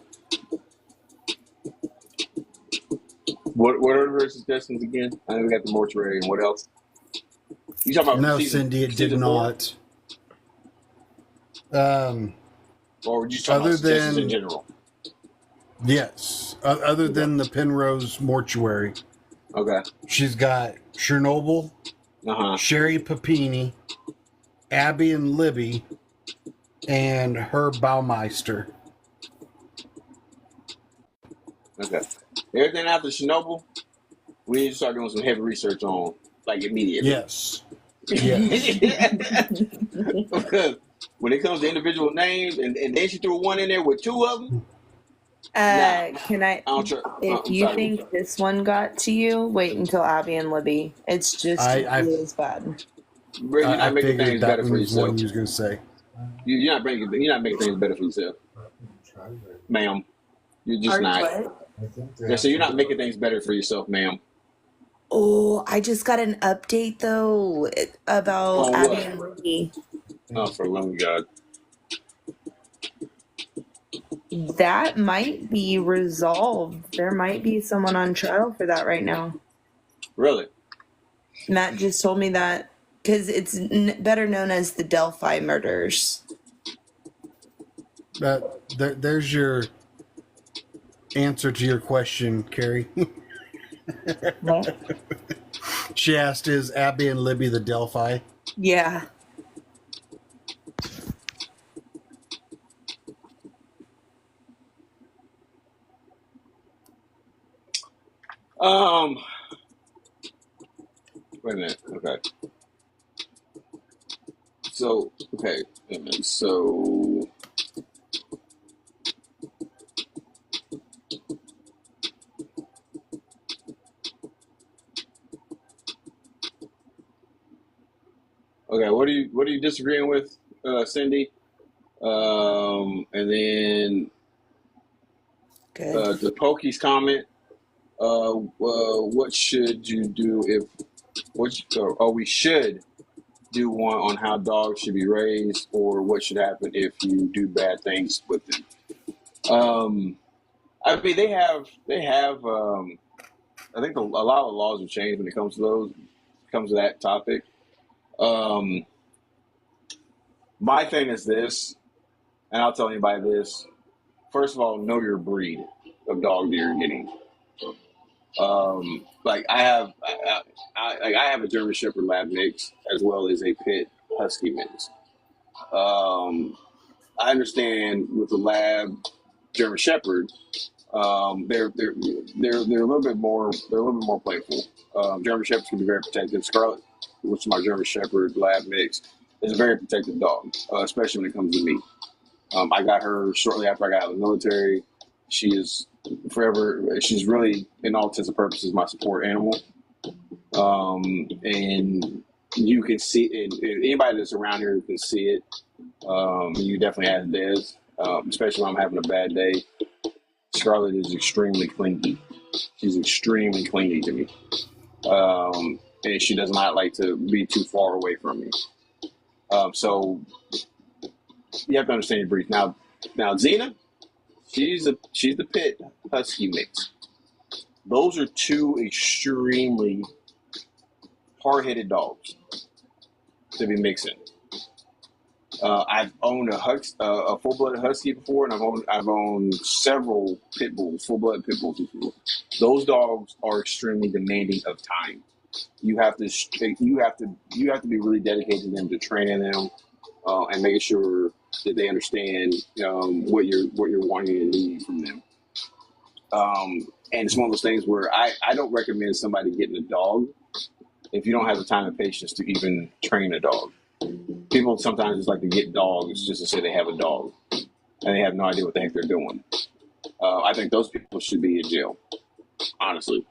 What are her suggestions again? I know we got the mortuary and what else? You talking about No, season, Cindy, it did season 4? not. Or were you talking about suggestions in general? Yes. Other than the Penrose Mortuary. Okay. She's got Chernobyl, Sherry Papini, Abby and Libby, and Herb Baumeister. Okay. Everything after Chernobyl, we need to start doing some heavy research on, like, immediately. Yes. Yes. Because when it comes to individual names, and then she threw one in there with 2 of them, Can I? I don't try. If I'm you sorry. think this one got to you, wait until Abby and Libby. It's just I as bad. Bro, you're I not making figured things that better for one was one yourself. you was gonna say. You're not making things better for yourself, ma'am. You're just Are not. what? Yeah, so you're not making things better for yourself, ma'am. Oh, I just got an update though about On Abby what? and Libby. Oh, for the love of God. That might be resolved. There might be someone on trial for that right now. Really? Matt just told me that because it's better known as the Delphi murders. There's your answer to your question, Carrie. What? She asked, "Is Abby and Libby the Delphi?" Yeah. Um. Wait a minute. Okay. So okay. Wait a minute. So okay. What are you disagreeing with, Cindy? And then Good. the Pokey's comment. What should you do if we should do one on how dogs should be raised, or what should happen if you do bad things with them. I mean, they have. I think a lot of the laws have changed when it comes to comes to that topic. Um, my thing is this, and I'll tell anybody this. First of all, know your breed of dog that you're getting. Like I have a German Shepherd Lab mix as well as a Pit Husky mix. Um, I understand with the Lab German Shepherd, they're a little bit more playful. German Shepherds can be very protective. Scarlet, which is my German Shepherd Lab mix, is a very protective dog, especially when it comes to me. I got her shortly after I got out of the military. She is forever. She's really, in all intents and purposes, my support animal. And you can see it. Anybody that's around here can see it. You definitely have Des, especially when I'm having a bad day. Scarlett is extremely clingy. She's extremely clingy to me. And she does not like to be too far away from me. So you have to understand your breed. Now Xena, she's the Pit Husky mix. Those are two extremely hard-headed dogs to be mixing. I've owned a full-blooded husky before, and I've owned several pit bulls, full-blooded pit bulls before. Those dogs are extremely demanding of time. You have to be really dedicated to them, to training them, and making sure that they understand what you're wanting and needing from them. And it's one of those things where I don't recommend somebody getting a dog if you don't have the time and patience to even train a dog. People sometimes just like to get dogs just to say they have a dog, and they have no idea what the heck they're doing. I think those people should be in jail, honestly,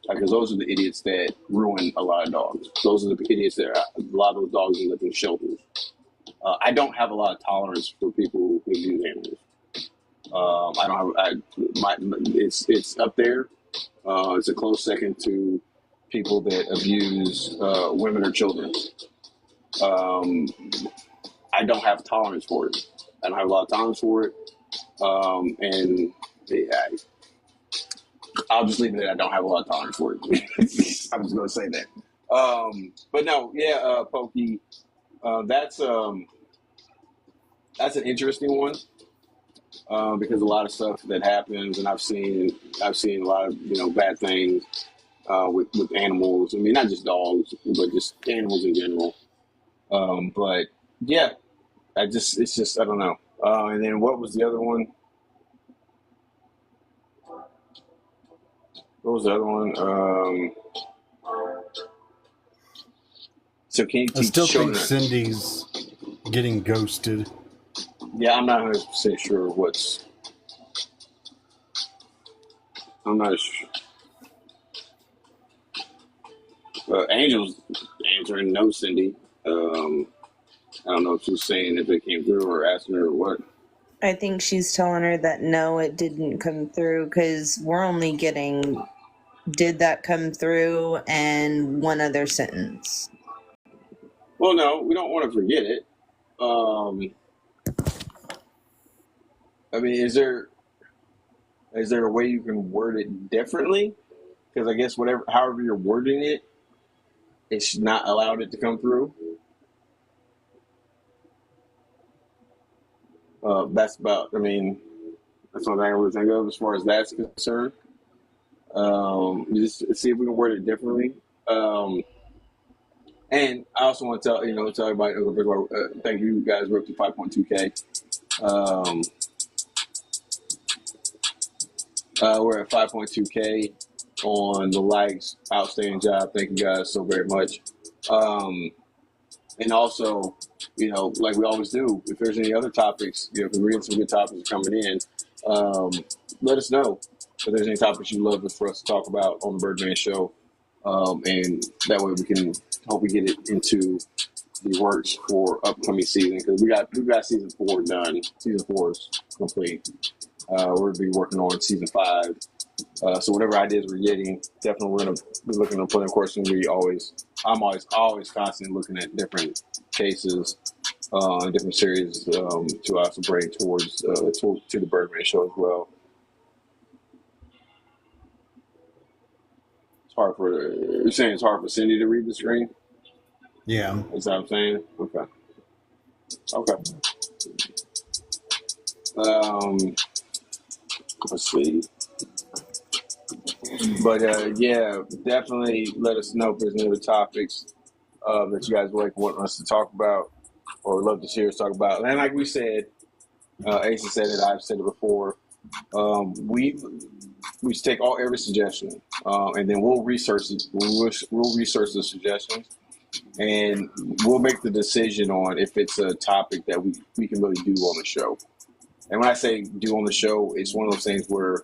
because those are the idiots that ruin a lot of dogs. Those are the idiots that a lot of those dogs end up in shelters. I don't have a lot of tolerance for people who abuse animals. I don't have. It's up there. It's a close second to people that abuse women or children. I don't have tolerance for it. I don't have a lot of tolerance for it. And I'll just leave it at I don't have a lot of tolerance for it. I'm just going to say that. But no, yeah, Pokey, that's an interesting one. Because a lot of stuff that happens, and I've seen a lot of bad things with animals. I mean, not just dogs, but just animals in general. But yeah, it's just I don't know. And then what was the other one? What was the other one? So can you I teach still children? think Cindy's getting ghosted. Yeah, I'm not 100% sure what's I'm not sure. Angel's answering no, Cindy. I don't know if she's saying if it came through or asking her what. I think she's telling her that no, it didn't come through because we're only getting did that come through and one other sentence. Well, no, we don't want to forget it. I mean, is there a way you can word it differently? Because I guess however you're wording it, it's not allowed it to come through. That's about. I mean, that's what I really think of as far as that's concerned. Just see if we can word it differently. And I also want to tell everybody. Thank you guys. We're up to 5.2K. We're at 5.2K on the likes. Outstanding job. Thank you guys so very much. And also, like we always do, if there's any other topics, if we're getting some good topics coming in, let us know if there's any topics you'd love for us to talk about on the Birdman Show. And that way we can hope we get it into the works for upcoming season, because we've got season 4 done. Season 4 is complete. We'll be working on season 5. So whatever ideas we're getting, definitely we're gonna be looking to put. Of course, I'm always constantly looking at different cases and different series to also bring towards to the Birdman Show as well. You're saying it's hard for Cindy to read the screen? Yeah. Is that what I'm saying? Okay. Let's see. But yeah, definitely let us know if there's any other topics that you guys want us to talk about or would love to hear us talk about. And like we said, Asa said it, I've said it before, we take every suggestion, and then we'll research it. We'll research the suggestions, and we'll make the decision on if it's a topic that we can really do on the show. And when I say do on the show, it's one of those things where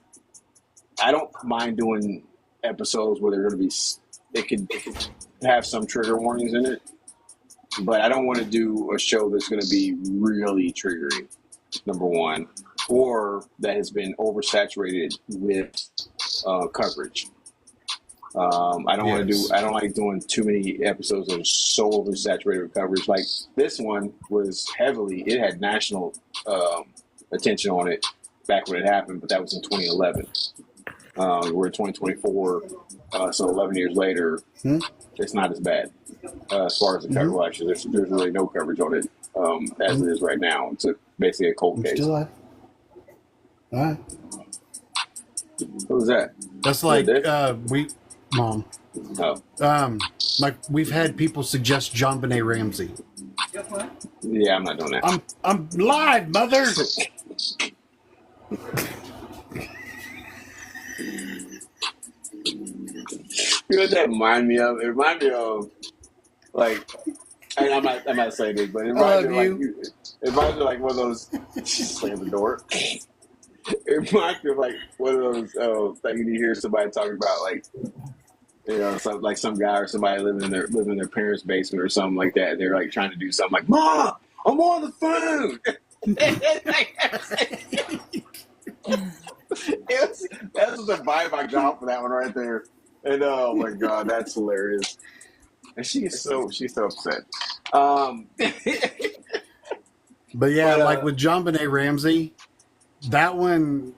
I don't mind doing episodes where they're going to be, it could have some trigger warnings in it, but I don't want to do a show that's going to be really triggering, number one, or that has been oversaturated with coverage. I don't like doing too many episodes that are so oversaturated with coverage. Like this one it had national attention on it back when it happened, but that was in 2011. We're in 2024, so 11 years later, it's not as bad as far as the coverage. Well, actually, there's really no coverage on it as it is right now. It's basically a cold case. Still alive. All right. What was that? That's like Mom. Oh. Like we've had people suggest John Benet Ramsey. Yeah, I'm not doing that. I'm live, mother. You know what that remind me of? It reminds me of, like, and I'm not saying this, but it reminds me like one of those. Slam the door. It reminds me of like one of those things you hear somebody talking about, like, some guy or somebody living in their parents' basement or something like that. And they're like trying to do something like, "Mom, I'm on the phone." That's the vibe I got for that one right there. And oh my god, that's hilarious. And she's so upset. But yeah, like with John Benet Ramsey, that one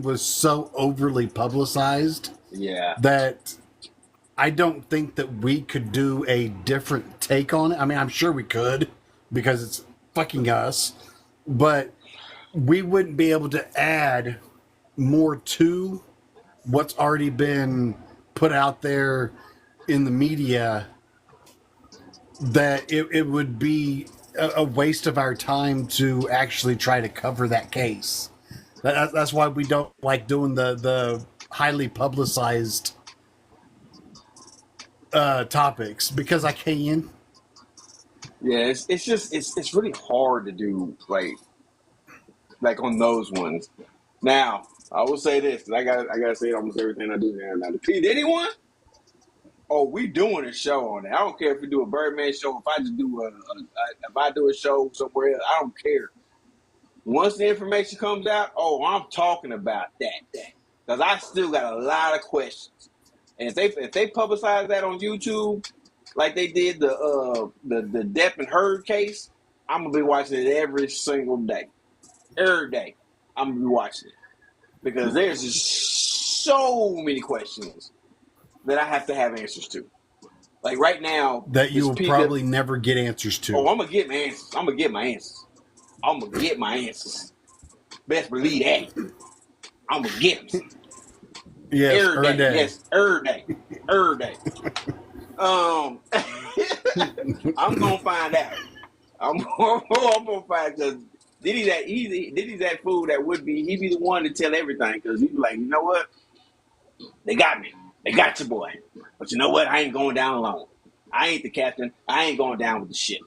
was so overly publicized. Yeah. That I don't think that we could do a different take on it. I mean, I'm sure we could because it's fucking us, but we wouldn't be able to add more to what's already been put out there in the media, that it would be a waste of our time to actually try to cover that case. That's why we don't like doing the highly publicized topics, because I can. Yeah, it's really hard to do like on those ones. Now, I will say this, 'cause I gotta say almost everything I do here now. The P Diddy one? Oh, we doing a show on it. I don't care if we do a Birdman show. If I just do if I do a show somewhere else, I don't care. Once the information comes out, oh, I'm talking about that. Because I still got a lot of questions. And if they publicize that on YouTube, like they did the Depp and Heard case, I'm gonna be watching it every single day. Every day, I'm gonna be watching it because there's just so many questions that I have to have answers to. Like right now, that you will this probably never get answers to. Oh, I'm gonna get my answers. I'm gonna get my answers. Best believe that. I'm gonna get them. Yes, Every day. Yes, every day. I'm gonna find out. I'm gonna find because Diddy's that fool that would be he'd be the one to tell everything because he'd be like, you know what? They got me. They got your boy. But you know what? I ain't going down alone. I ain't the captain. I ain't going down with the ship.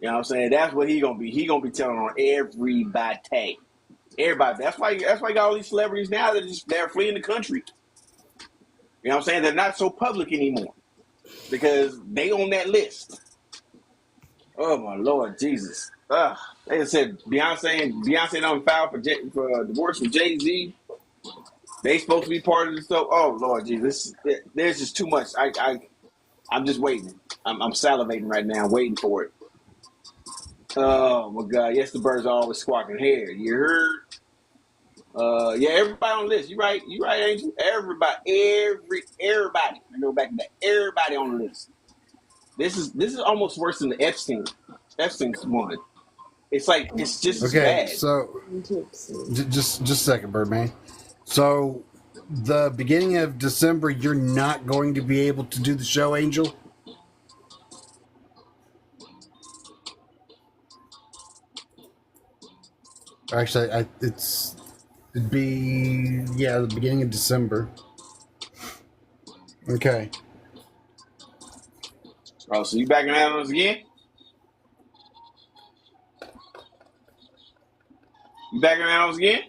You know what I'm saying? That's what he gonna be. He gonna be telling on everybody. Everybody. That's why you got all these celebrities now that they're fleeing the country. You know what I'm saying? They're not so public anymore because they on that list. Oh my Lord Jesus! They said Beyonce don't file for divorce with Jay-Z. They supposed to be part of the stuff. Oh Lord Jesus! There's just too much. I'm just waiting. I'm salivating right now, waiting for it. Oh my God! Yes, the birds are always squawking here. You heard? Yeah, everybody on the list. You right, Angel. Everybody. I go back to that. Everybody on the list. This is almost worse than the Epstein's one. It's like it's just as Okay, bad. so just a second, Birdman. So the beginning of December, you're not going to be able to do the show, Angel? Actually, it'd be the beginning of December. Okay. Oh, so you backing out on us again? You backing out on us again?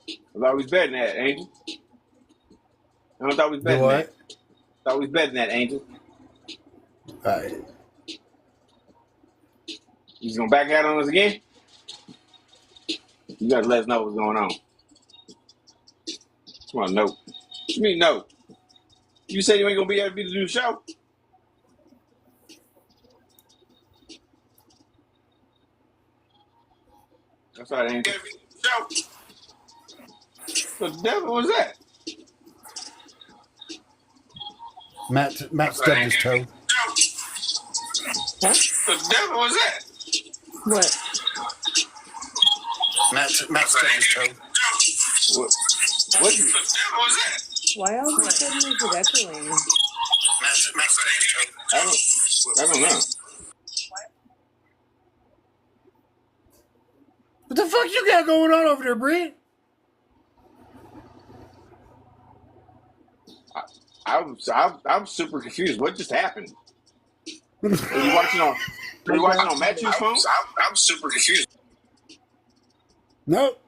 I thought we was betting that, Angel. I thought we was betting that. Thought we was betting that, Angel. You just gonna back out on us again? You gotta let us know what's going on. Come on, no. What you mean no? You said you ain't gonna be able to do the show. That's right, Angel. What the devil was that? Matt stubbed his toe. Huh? What the devil was that? What? Matt stubbed his toe. What the devil was that? Why all of a sudden is it echoing? Matt stubbed his toe. I don't know. What the fuck you got going on over there, Brent? I'm super confused. What just happened? Are you watching on Matthew's phone? I'm super confused. Nope.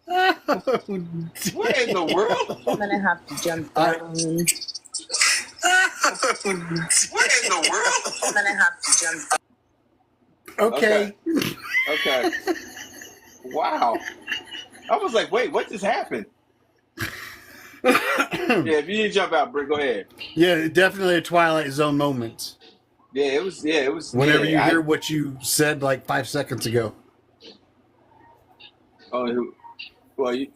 What in the world? I'm gonna have to jump down. What in the world? I'm gonna have to jump down. Okay. Wow. I was like, wait, what just happened? Yeah, if you need to jump out, Britt, go ahead. Yeah, definitely a Twilight Zone moment. Yeah, it was. Whenever you hear what you said like 5 seconds ago. Oh, well, what are you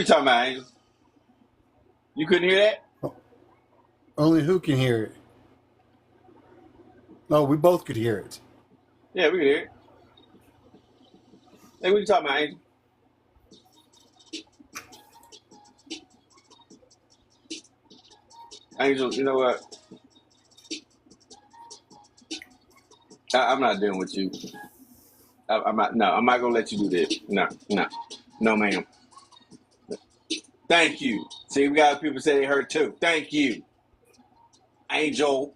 talking about, Angel? You couldn't hear that? Only who can hear it? Oh, we both could hear it. Yeah, we could hear it. Hey, what you talking about, Angel? Angel, you know what? I'm not dealing with you. I'm not gonna let you do this. No, ma'am. Thank you. See, we got people say they heard too. Thank you, Angel.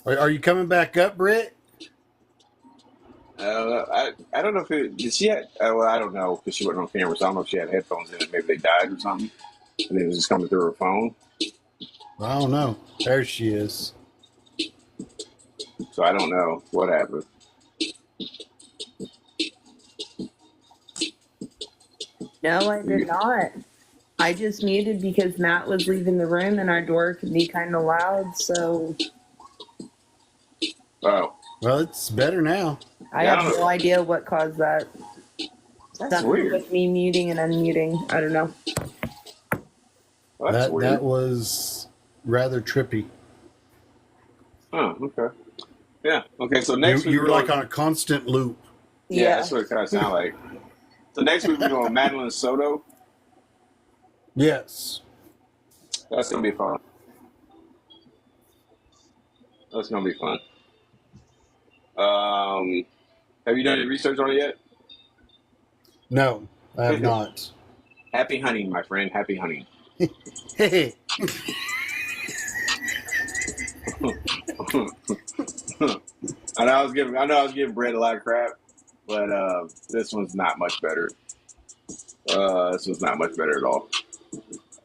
Are you coming back up, Britt? I don't know if it did she had. Well, I don't know because she wasn't on camera, so I don't know if she had headphones in it. Maybe they died or something, and it was just coming through her phone. I don't know. There she is. So I don't know what happened. No, I did not. I just muted because Matt was leaving the room and our door could be kind of loud, so Oh, Well, it's better now. I Yeah, I have don't no idea what caused that. that's Something weird. with me muting and unmuting. I don't know. Well, that's weird. That was rather trippy. Oh, okay. Yeah. Okay. So next week You were we're like doing- on a constant loop. yeah, that's what it kind of sounded like. So next week we're doing Madeline Soto. Yes. That's gonna be fun. That's gonna be fun. Have you done any research on it yet? No, I have not. Happy hunting, my friend. Happy hunting. Hey. I know I was giving Brett a lot of crap, but this one's not much better. This one's not much better at all.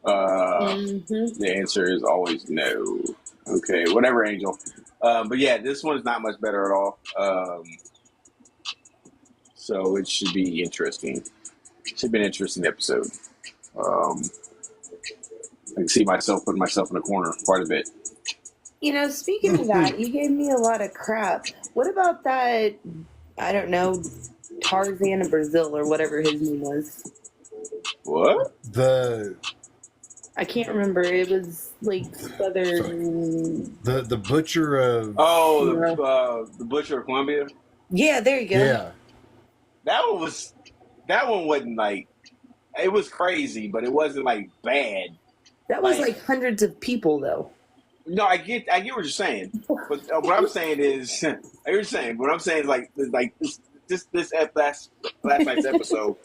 The answer is always no. Okay, whatever, Angel. But yeah, this one's not much better at all. So it should be interesting. Should be an interesting episode. I can see myself putting myself in a corner quite a bit. You know, speaking of that, you gave me a lot of crap. What about that, I don't know, Tarzan of Brazil or whatever his name was? What? I can't remember. It was like Southern. The butcher of Oh, the Butcher of Columbia. Yeah, there you go. yeah. That one wasn't like, it was crazy, but it wasn't like bad. That was like hundreds of people, though. No, I get what you're saying, but what I'm saying is, I get what you're saying. What I'm saying is like this last night's episode.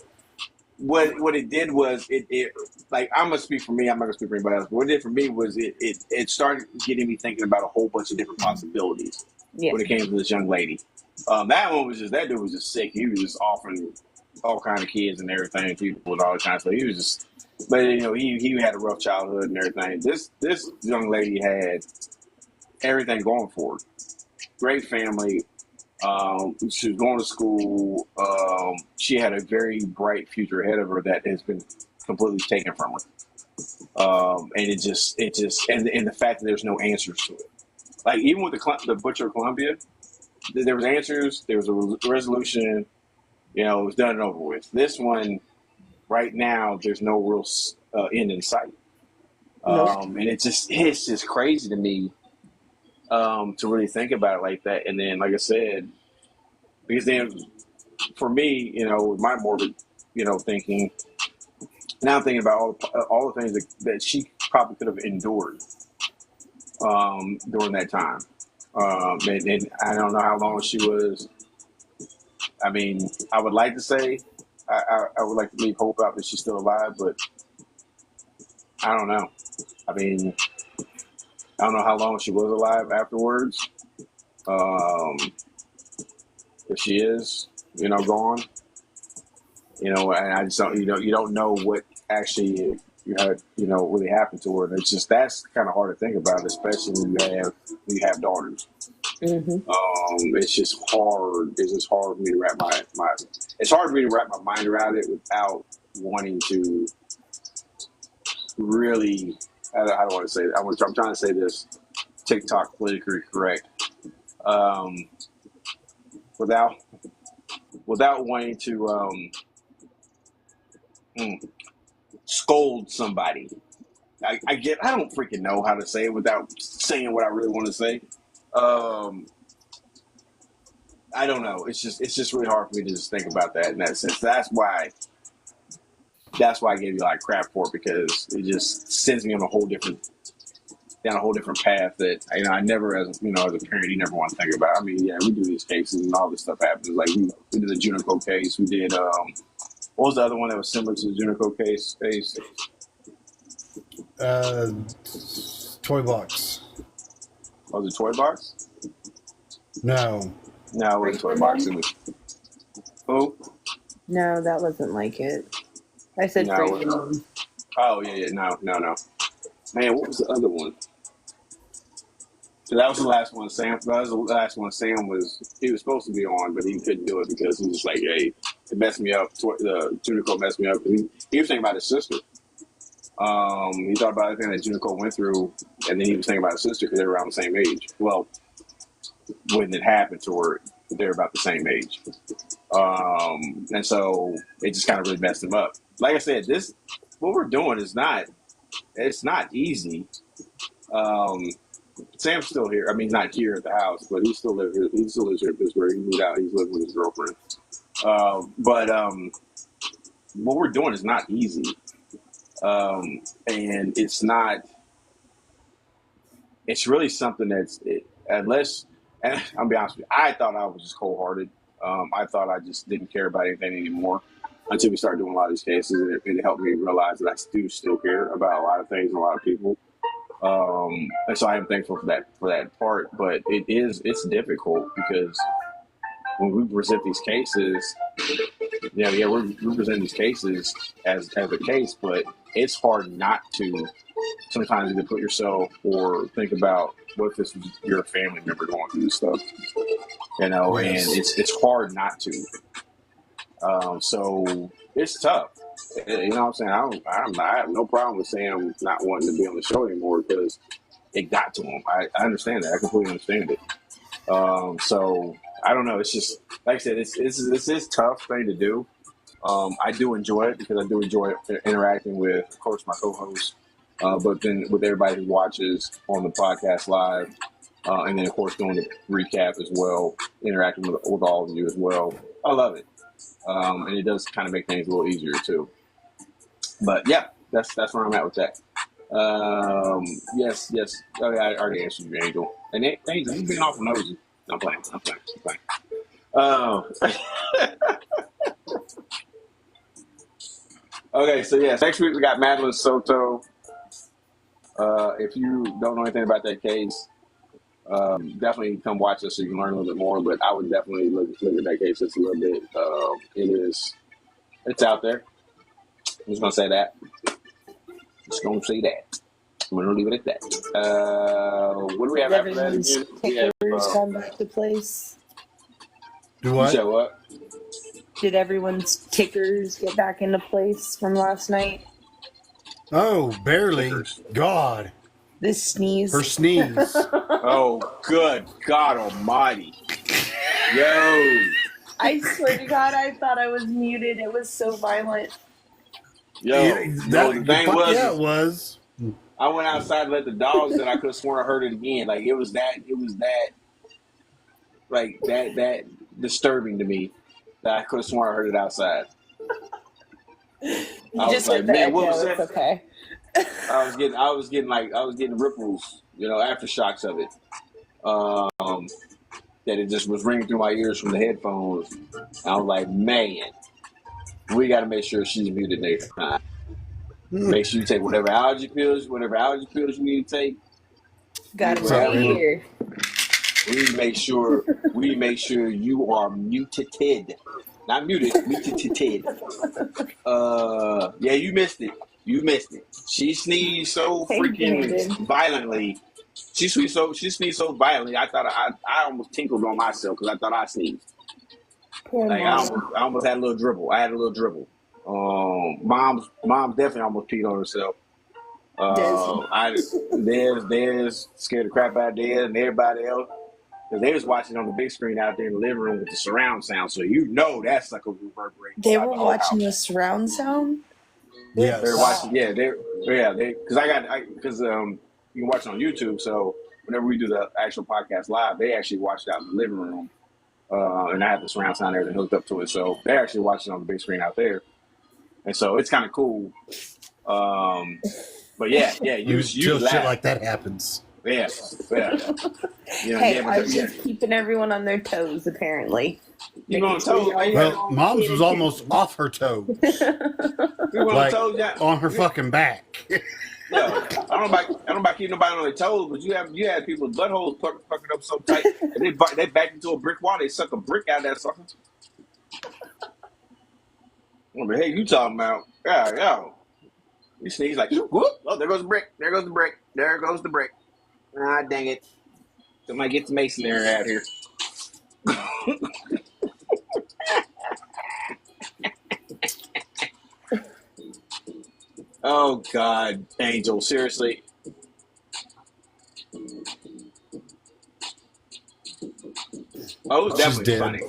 What it did was it like, I'm gonna speak for me. I'm not gonna speak for anybody else. But what it did for me was it started getting me thinking about a whole bunch of different possibilities when it came to this young lady. That dude was just sick. He was just offering all kind of kids and everything, people with all kinds of stuff. He was just, but you know, he had a rough childhood and everything. This young lady had everything going for her. Great family. She was going to school. She had a very bright future ahead of her that has been completely taken from her. And it just, and the fact that there's no answers to it. Like, even with the Butcher of Columbia, there was answers, there was a resolution, you know, it was done and over with. This one, right now, there's no real end in sight. And it's just crazy to me to really think about it like that. And then, like I said, because then for me, you know, with my morbid, you know, thinking, now I'm thinking about all the things that she probably could have endured during that time. And I don't know how long she was. I mean, I would like to say, I would like to leave hope out that she's still alive, but I don't know. I mean, I don't know how long she was alive afterwards. If she is, you know, gone, you know, and I just don't, you don't know what actually really happened to her. And it's just, that's kind of hard to think about, especially when you have daughters. It's just hard. It's just hard for me to wrap it's hard for me to wrap my mind around it without wanting to really, I don't want to say that. I'm trying to say this TikTok politically correct. Without wanting to scold somebody. I don't freaking know how to say it without saying what I really want to say. I don't know. It's just really hard for me to just think about that in that sense. That's why I gave you a lot of crap for it, because it just sends me on down a whole different path that, you know, I never, as a parent, you never want to think about. I mean, yeah, we do these cases and all this stuff happens. Like we did the Junico case. We did What was the other one that was similar to the Junico case? Toy box. Was it Toy Box? No. No, it wasn't Toy Box. It was who? No, that wasn't like it. I said No, it Crazy wasn't. Mom. Oh yeah, no. Man, what was the other one? So that was the last one. Sam. That was the last one. Sam he was supposed to be on, but he couldn't do it because he was like, "Hey, it messed me up." The Junico messed me up because he was thinking about his sister. He thought about everything that Junico went through, and then he was thinking about his sister because they were around the same age. Well, when it happened to her, they were about the same age, and so it just kind of really messed him up. Like I said, what we're doing is it's not easy. Sam's still here. I mean, not here at the house, but he still lives here. He still lives here in Pittsburgh. He moved out. He's living with his girlfriend. But what we're doing is not easy, and it's not. It's really something unless. And I'm gonna be honest with you, I thought I was just cold-hearted. I thought I just didn't care about anything anymore until we started doing a lot of these cases, and it helped me realize that I do still care about a lot of things and a lot of people. And so I am thankful for that part, but it's difficult because when we present these cases, we present these cases as a case, but it's hard not to sometimes either put yourself or think about what if this was your family member going through this stuff, and it's hard not to. So it's tough. You know what I'm saying? I have no problem with Sam not wanting to be on the show anymore because it got to him. I understand that. I completely understand it. So I don't know. It's just like I said. This is a tough thing to do. I do enjoy it because I do enjoy interacting with, of course, my co-hosts, but then with everybody who watches on the podcast live, and then of course doing the recap as well, interacting with all of you as well. I love it. And it does kind of make things a little easier too. But yeah, that's where I'm at with that. Yes. Oh yeah, I already answered you, Angel. And Angel, you being awful nosy. I'm playing. Okay, so yes, next week we got Madeline Soto. If you don't know anything about that case, definitely come watch us so you can learn a little bit more. But I would definitely look at that case just a little bit. It's out there. I'm just gonna say that. I'm gonna leave it at that. What do we have after that? Everyone's tickers gone back to place. Do what? You said what? Did everyone's tickers get back into place from last night? Oh, barely. Tickers. God. This sneeze. Her sneeze. Oh, good God Almighty! Yo. I swear to God, I thought I was muted. It was so violent. The thing it was. I went outside and let the dogs and I could have sworn I heard it again. Like it was that disturbing to me that I could have sworn I heard it outside. You I just was heard like, the man, echo. what was that? It's okay. I was getting ripples, aftershocks of it. That it just was ringing through my ears from the headphones. And I was like, man, we got to make sure she's muted next time. Make sure you take whatever allergy pills you need to take. Got it right here. We need to make sure you are muted. Not muted, muted. Yeah, you missed it. She sneezed so freaking violently. She sneezed so violently. I thought I almost tinkled on myself because I thought I sneezed. Like I almost had a little dribble. I had a little dribble. Mom's definitely almost peed on herself. There's scared the crap out of Dez and everybody else. Because they was watching on the big screen out there in the living room with the surround sound, so that's like a reverberating. They were watching the surround sound. Yeah, they're watching. Yeah, because you can watch it on YouTube. So whenever we do the actual podcast live, they actually watch it out in the living room, and I have the surround sound there that hooked up to it. So they actually watch it on the big screen out there, and so it's kind of cool. But yeah, you shit like that happens. Yeah. You know, Hey, yeah, I but was just keeping everyone on their toes, apparently. you on toes, man. Well, mom's was almost off her toes, You on like toes, yeah. on her fucking back. No, I don't know about keeping nobody on their toes, but you had people's buttholes fucking up so tight, and they back into a brick wall. They suck a brick out of that sucker. What the heck you talking about? Yeah, yo. You sneeze like, whoop. Oh, there goes the brick. There goes the brick. There goes the brick. Ah, dang it. Somebody get the masonry out here. Oh, God, Angel, seriously. Oh, it was She's definitely dead. funny.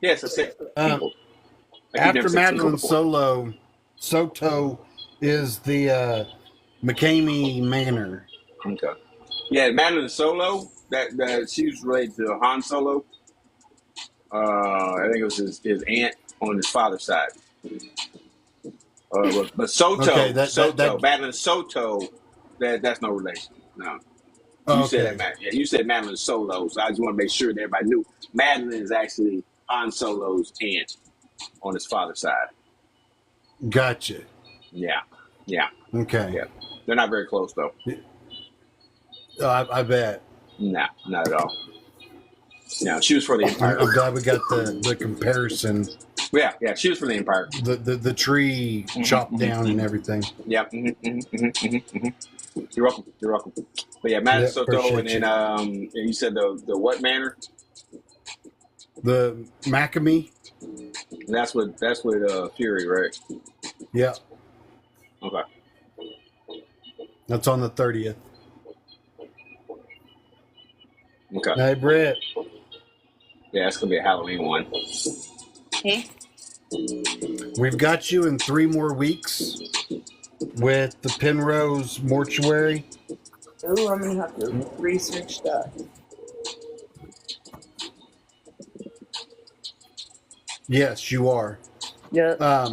Yes, I said people. After Madeline Soto is the McCamey Manor. Okay. Yeah, Madeline Solo, that she was related to Han Solo. I think it was his aunt on his father's side. But Soto, Okay, Madeline Soto, that's no relation. No. You okay. said that, you said Madeline Solo, so I just want to make sure that everybody knew Madeline is actually Han Solo's aunt on his father's side. Gotcha. Yeah. Okay. Yeah. They're not very close though. I bet. Nah, not at all. No, she was for the Empire. I'm glad we got the comparison. Yeah, she was for the Empire. The tree chopped down and everything. Yeah. You're welcome. But yeah, Madeline Soto, and then you said the what manor? The McCamey. That's with Fury, right? Yeah. Okay. That's on the 30th. Okay. Hey, Britt. Yeah, it's gonna be a Halloween one. Hey. We've got you in 3 more weeks with the Penrose Mortuary. Oh, I'm gonna have to research that. Yes, you are. Yeah.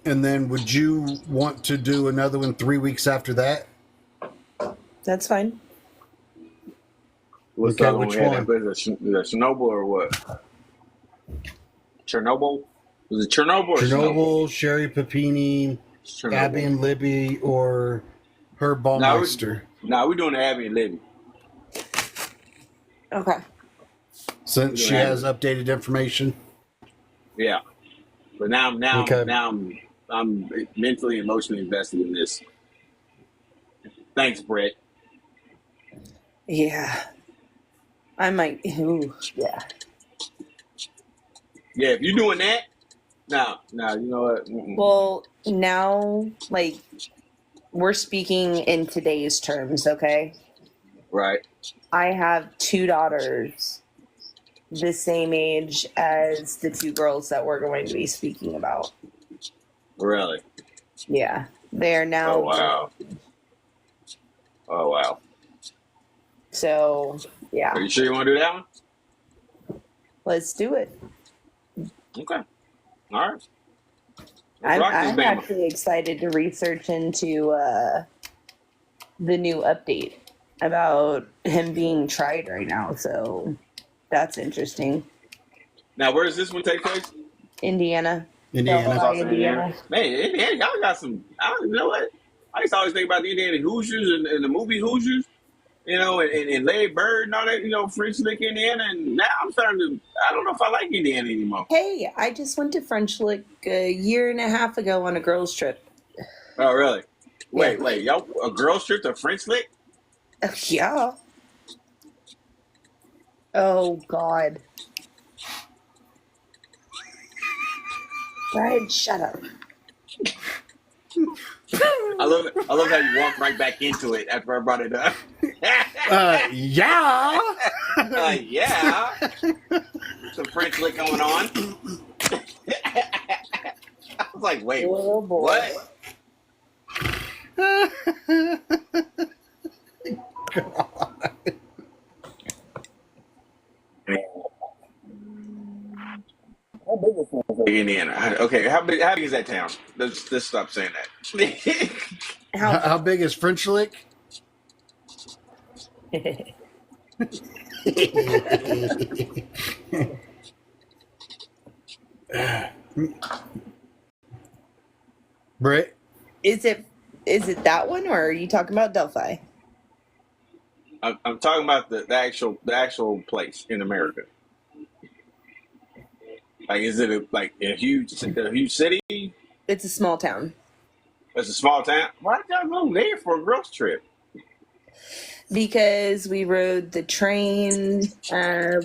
And then would you want to do another one 3 weeks after that? That's fine. What's Okay, the other which one? one? Was it Chernobyl or what? Chernobyl? Was it Chernobyl or Chernobyl, Sherry Papini, Chernobyl? Abby and Libby, or Herb Baumeister? No, we're doing the Abby and Libby. Okay. Since she has updated information. Yeah. But now Okay. I'm mentally, emotionally invested in this. Thanks, Brett. Yeah. I might. Ooh, yeah. Yeah, if you're doing that, no, you know what? Well, now, like, we're speaking in today's terms, okay? Right. I have 2 daughters the same age as the 2 girls that we're going to be speaking about. Really? Yeah. They're now. Oh, wow. So, yeah. Are you sure you want to do that one? Let's do it. Okay. All right. I'm actually excited to research into the new update about him being tried right now. So that's interesting. Now, where does this one take place? Indiana. Indiana. Man, Indiana, y'all got some. I don't know what. I used to always think about the Indiana Hoosiers and the movie Hoosiers, you know, and Larry Bird and all that, you know, French Lick, Indiana. And now I'm starting to. I don't know if I like Indiana anymore. Hey, I just went to French Lick a year and a half ago on a girls' trip. Oh, really? Wait, y'all a girls' trip to French Lick? Yeah. Oh God. Brian, shut up. I love it. I love how you walked right back into it after I brought it up. Yeah. Yeah. Some French Lick going on. I was like, wait, Oh, boy. what? God. How big is Indiana. Okay, how big is that town? Let's stop saying that. How big is French Lick? Britt? Is it that one, or are you talking about Delphi? I'm talking about the actual place in America. Like, is it a huge city? It's a small town. It's a small town. Why did y'all go there for a girls trip? Because we rode the train,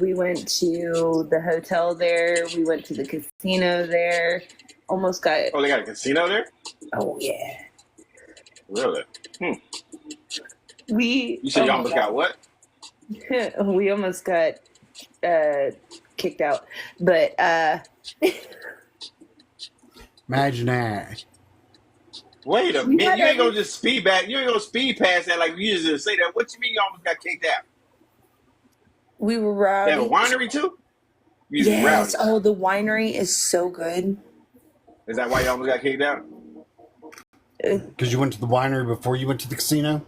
we went to the hotel there, we went to the casino there. Almost got. Oh, they got a casino there? Oh yeah. Really? You said you almost got what? We almost got kicked out, but Imagine that. Wait a minute! You ain't gonna just speed back. You ain't gonna speed past that like you just say that. What you mean you almost got kicked out? We were rowdy. They have a winery too? Yes. Rowdy. Oh, the winery is so good. Is that why you almost got kicked out? Because you went to the winery before you went to the casino?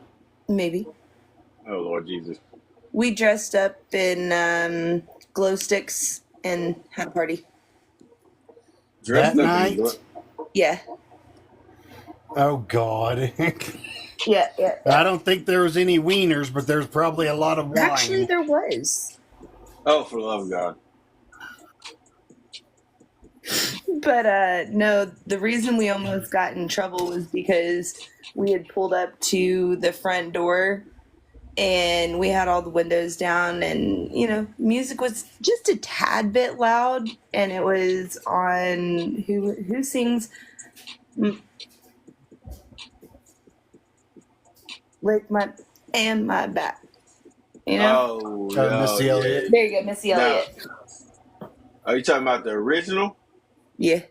Maybe. Oh, Lord Jesus. We dressed up in glow sticks and had a party. That night? Yeah. Oh, God. Yeah. I don't think there was any wieners, but there's probably a lot of wine. Actually, there was. Oh, for the love of God. But no, the reason we almost got in trouble was because we had pulled up to the front door and we had all the windows down, and music was just a tad bit loud, and it was on who sings Lick My Back. Oh, no, Missy Elliott. There you go, Missy Elliott. Are you talking about the original? Yeah.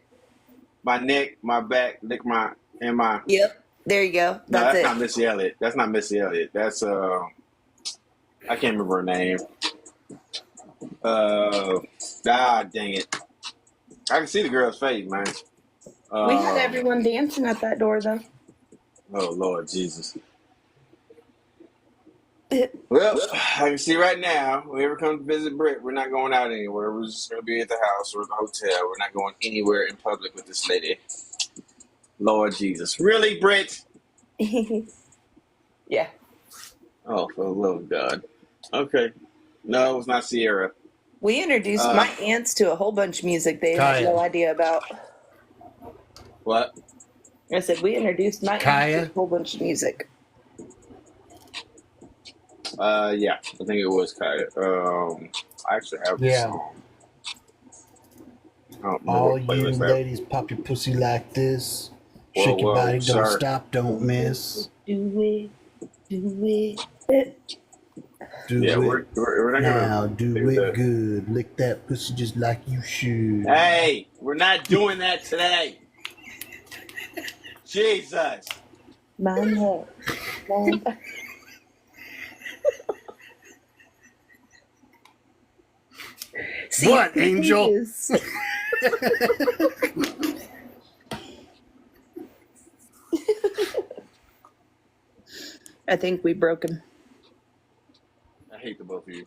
My neck, my back, lick my. Yep. There you go. That's not Missy Elliott. That's not Missy Elliott. That's I can't remember her name. Dang it. I can see the girl's face, man. We had everyone dancing at that door, though. Oh, Lord Jesus. Well, I can see right now, when we ever come to visit Britt, we're not going out anywhere. We're just going to be at the house or the hotel. We're not going anywhere in public with this lady. Lord Jesus. Really, Britt? Yeah. Oh, for the love of God. Okay. No, it's not Sierra. We introduced my aunts to a whole bunch of music they had no idea about. What? I said we introduced my aunts to a whole bunch of music. Yeah, I think it was Kaya. I actually have the song. All you ladies, pop your pussy like this. Shake your body, don't stop, don't miss. Do it. Do yeah, it we're not now, gonna do it good. Lick that pussy just like you should. Hey, we're not doing that today. Jesus. Mama. See, what, Angel? I think we broke him. I hate the both of you.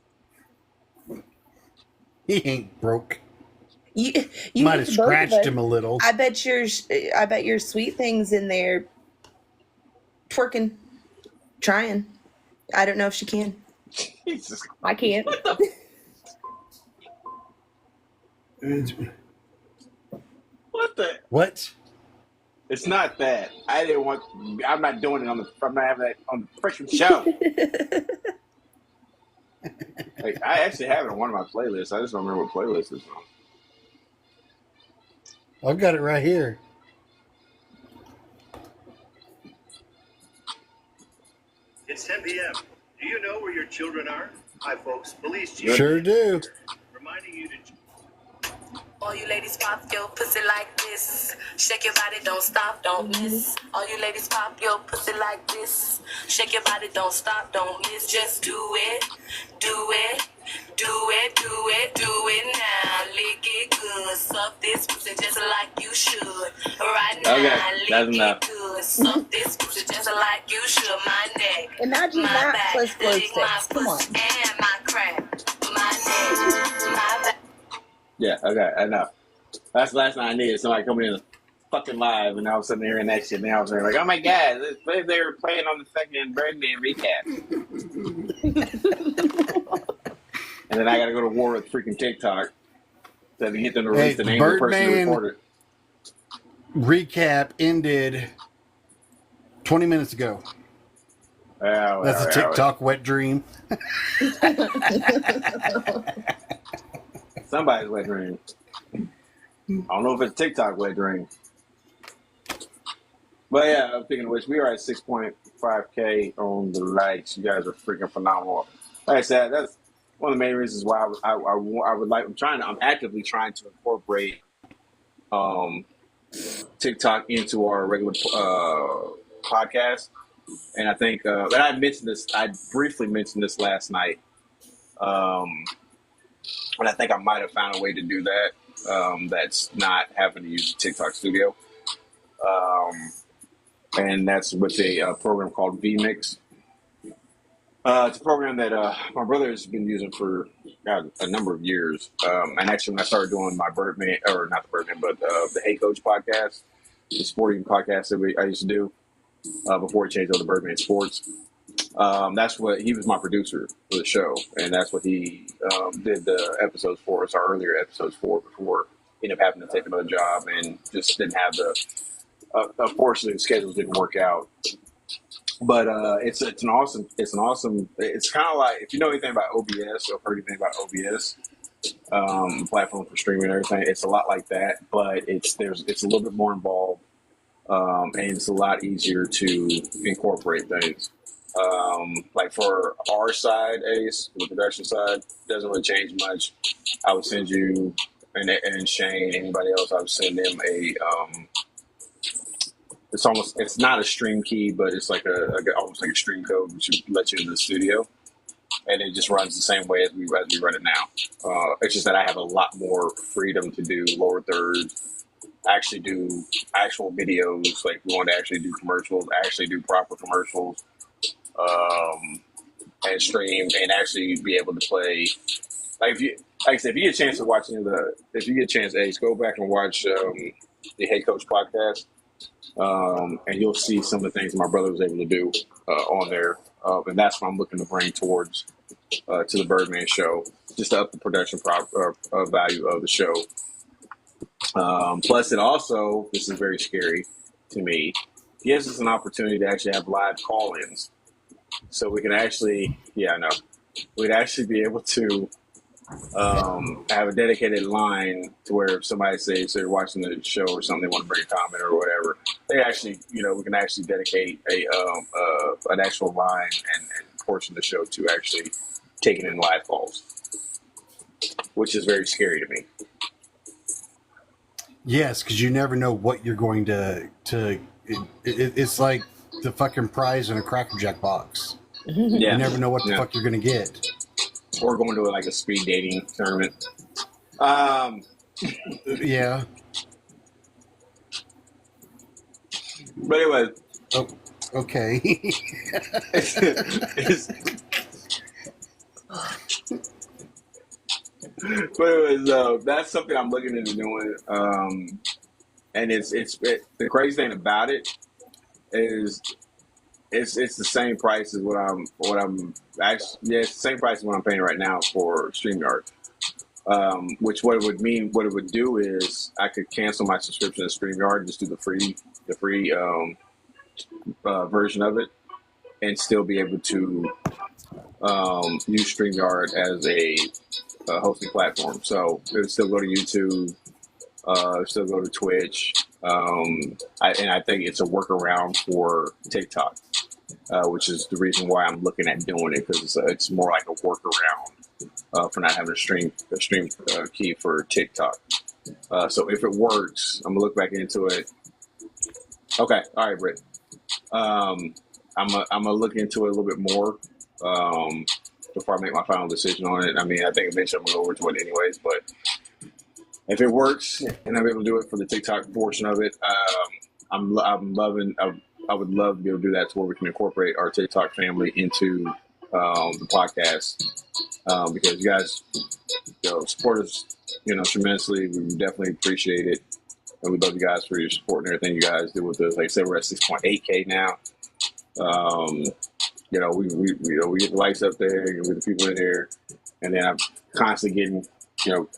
He ain't broke. You might have scratched him a little. I bet your sweet thing's in there twerking, trying. I don't know if she can. Jesus. I can't. What the? What? It's not that. I'm not doing it I'm not having that on the freaking show. Like, I actually have it on one of my playlists. I just don't remember what playlist it's on. I've got it right here. It's 10 p.m. Do you know where your children are? Hi, folks. Police chief. Sure do. Reminding you to... All you ladies pop your pussy like this. Shake your body, don't stop, don't miss. All you ladies pop your pussy like this. Shake your body, don't stop, don't miss. Just do it, do it, do it, do it, do it now. Lick it good, suck Suck this pussy just like you should. Right Okay, now, that's lick enough. it good. Suck this pussy just like you should. My neck, Imagine my that back, plus glow lick my sticks. Come on. pussy and my crack. My neck, my back. Yeah, okay, enough. That's the last thing I needed. Somebody coming in fucking live, and all of a sudden hearing that shit. And I was like, oh my god, they were playing on the fucking Birdman recap. And then I got to go to war with freaking TikTok to get them to release the name of the person who Birdman recorded. recap ended 20 minutes ago. Oh, That's a TikTok wet dream. Somebody's wet dream. I don't know if it's TikTok wet dream. But yeah, speaking of which, we are at 6.5K on the likes. You guys are freaking phenomenal. Like I said, that's one of the main reasons why I would like. I'm actively trying to incorporate TikTok into our regular podcast. And I think, and I mentioned this. I briefly mentioned this last night. And I think I might have found a way to do that. That's not having to use the TikTok studio. And that's with a program called vMix. It's a program that my brother has been using for a number of years. And actually, when I started doing my Birdman, or not the Birdman, but the Hey Coach podcast, the sporting podcast that I used to do before it changed over to Birdman Sports, that's what he was my producer for the show. And that's what he did the episodes for us, our earlier episodes for, before he ended up having to take another job and just didn't have the. Unfortunately, the schedules didn't work out, but it's kind of like, if you know anything about OBS or heard anything about OBS, platform for streaming and everything, it's a lot like that, but it's a little bit more involved, and it's a lot easier to incorporate things. Like for our side, Ace, the production side, doesn't really change much. I would send you and Shane, anybody else, I would send them a. It's not a stream key, but it's like almost like a stream code, which lets you into the studio, and it just runs the same way as we run it now. It's just that I have a lot more freedom to do lower thirds, actually do actual videos, like we want to actually do commercials, actually do proper commercials, and stream, and actually be able to play. Like I said, if you get a chance to watch if you get a chance, Ace, go back and watch the Hey Coach podcast. And you'll see some of the things my brother was able to do on there, and that's what I'm looking to bring towards to the Birdman Show, just to up the production value of the show. Plus, it also, this is very scary to me, gives us an opportunity to actually have live call-ins, so we can actually, we'd actually be able to have a dedicated line to where if somebody says they're watching the show or something, they want to bring a comment or whatever, they actually, we can actually dedicate an actual line and portion of the show to actually taking in live calls, which is very scary to me. Yes, because you never know what you're going to it's like the fucking prize in a Cracker Jack box. Yeah. You never know what the fuck you're going to get. Or going to like a speed dating tournament. Yeah. But anyway. Oh, okay. But anyways, that's something I'm looking into doing. And the crazy thing about it is it's the same price as what I'm actually, it's the same price as what I'm paying right now for StreamYard. Which what it would do is I could cancel my subscription to StreamYard, just do the free version of it, and still be able to use StreamYard as a hosting platform. So it would still go to YouTube, still go to Twitch, and I think it's a workaround for TikTok, which is the reason why I'm looking at doing it, because it's more like a workaround for not having a stream key for TikTok. So if it works, I'm gonna look back into it. Okay, all right, Britt. I'm gonna look into it a little bit more before I make my final decision on it. I mean, I think eventually I'm gonna go over to it anyways, but if it works and I'm able to do it for the TikTok portion of it, I'm loving. I would love to be able to do that to where we can incorporate our TikTok family into the podcast because you guys support us tremendously. We definitely appreciate it, and we love you guys for your support and everything you guys do with us. Like I said, we're at 6.8K now. We get the likes up there, with the people in there, and then I'm constantly getting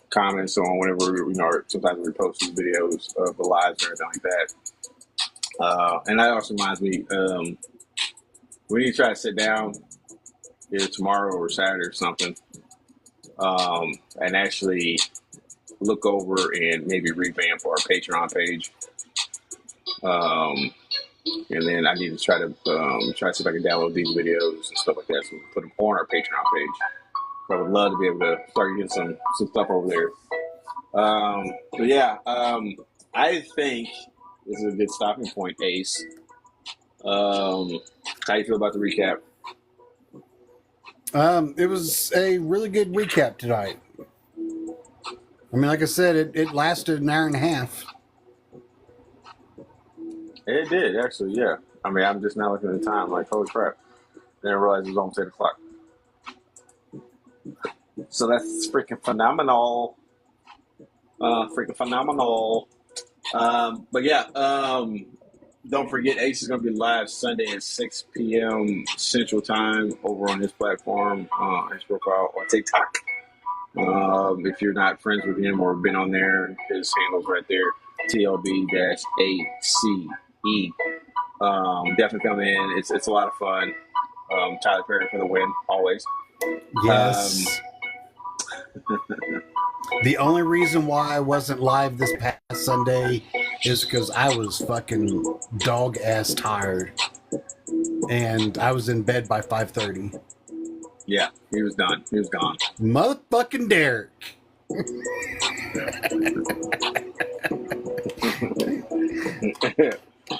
comments on whenever sometimes we post these videos of the lives and everything like that. And that also reminds me, we need to try to sit down either tomorrow or Saturday or something, and actually look over and maybe revamp our Patreon page. And then I need to try to see if I can download these videos and stuff like that, so we can put them on our Patreon page. So I would love to be able to start getting some stuff over there. But yeah, I think this is a good stopping point, Ace. How you feel about the recap? It was a really good recap tonight. I mean, like I said, it lasted an hour and a half. It did, actually, yeah. I mean, I'm just now looking at the time, like, holy crap. Didn't realize it was almost 8 o'clock. So that's freaking phenomenal. But yeah, don't forget, Ace is going to be live Sunday at 6 p.m. Central Time over on his platform, his profile on TikTok. If you're not friends with him or been on there, his handle's right there, TLB-ACE. Definitely come in. It's a lot of fun. Tyler Perry for the win, always. Yes. The only reason why I wasn't live this past Sunday is because I was fucking dog ass tired, and I was in bed by 5:30. Yeah, he was done. He was gone. Motherfucking Derek.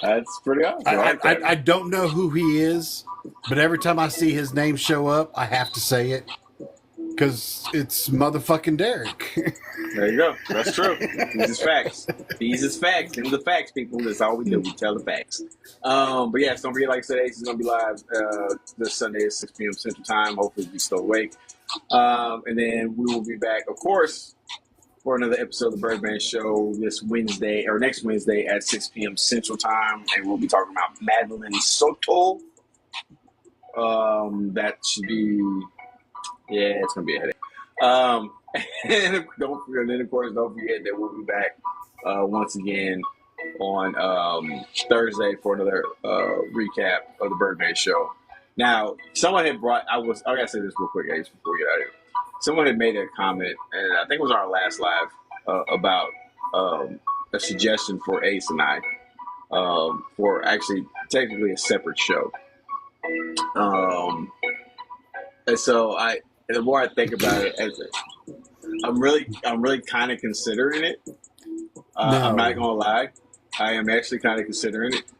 That's pretty awesome. I don't know who he is, but every time I see his name show up, I have to say it because it's motherfucking Derek. There you go. That's true. These is facts. These is facts. These are the facts, people. That's all we do. We tell the facts. But yes, don't forget, like I said, Ace is going to be live this Sunday at 6 p.m. Central Time. Hopefully, you'll be still awake. And then we will be back, of course, for another episode of the Birdman Show next Wednesday at 6 p.m. Central Time. And we'll be talking about Madeline Soto. That should be, it's going to be a headache. And then, of course, don't forget that we'll be back once again on Thursday for another recap of the Birdman Show. Now, someone had I gotta say this real quick, Ace, before we get out of here. Someone had made a comment, and I think it was our last live, about a suggestion for Ace and I for actually technically a separate show. And so the more I think about it, I'm really kind of considering it. I'm not gonna lie, I am actually kind of considering it.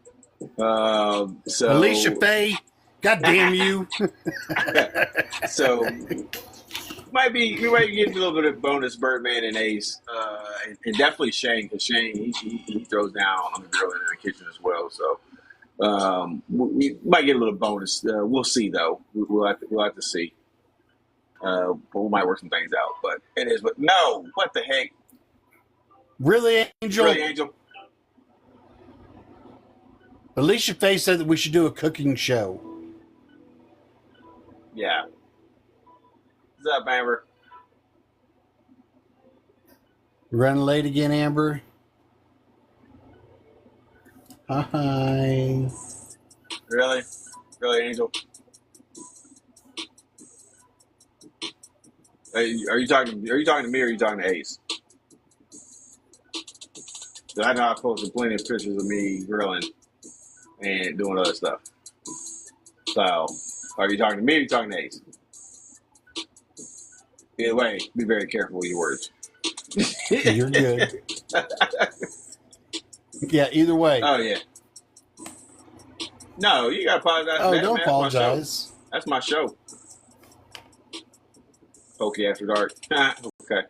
So Alicia Faye, goddamn you! So we might be getting a little bit of bonus Birdman and Ace, and definitely Shane, because Shane he throws down on the grill in the kitchen as well. So we might get a little bonus. We'll see though. We'll have to see. But we might work some things out. But it is. But no, what the heck? Really, Angel? Really, Angel? Alicia Faye said that we should do a cooking show. Yeah. What's up, Amber? You running late again, Amber? Hi. Really, Angel? Are you talking to me or are you talking to Ace? I know I posted plenty of pictures of me grilling and doing other stuff. So, are you talking to me or are you talking to Ace? Either way, be very careful with your words. You're good. Yeah, either way. Oh, yeah. No, you got to apologize. Oh, don't apologize. That's my show. Pokey After Dark. Okay.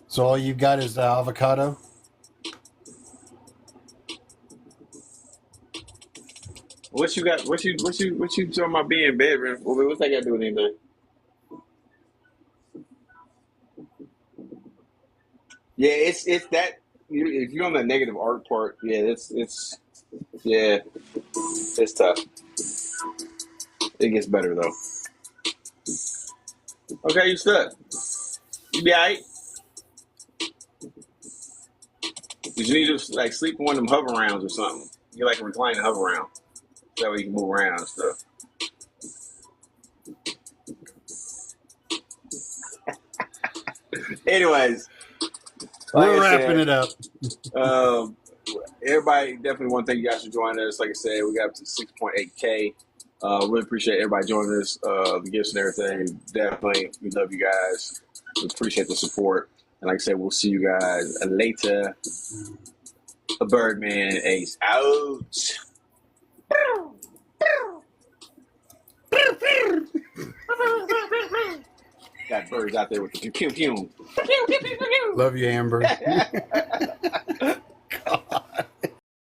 So all you got is the avocado? What you got? What you talking about being bedroom? What's that got to do with anything? Yeah, it's that. If you're on the negative art part, yeah, it's yeah, it's tough. It gets better though. Okay, you stuck. You be alright. You need to like sleep in one of them hover rounds or something. You like a reclining hover round. That way you can move around and stuff. Anyways, like We're I wrapping said, it up. everybody definitely want to thank you guys for joining us. Like I said, we got up to 6.8K. Really appreciate everybody joining us, the gifts and everything. Definitely, we love you guys. We appreciate the support. And like I said, we'll see you guys later. A Birdman Ace out. Got birds out there with the pew pew. Love you, Amber.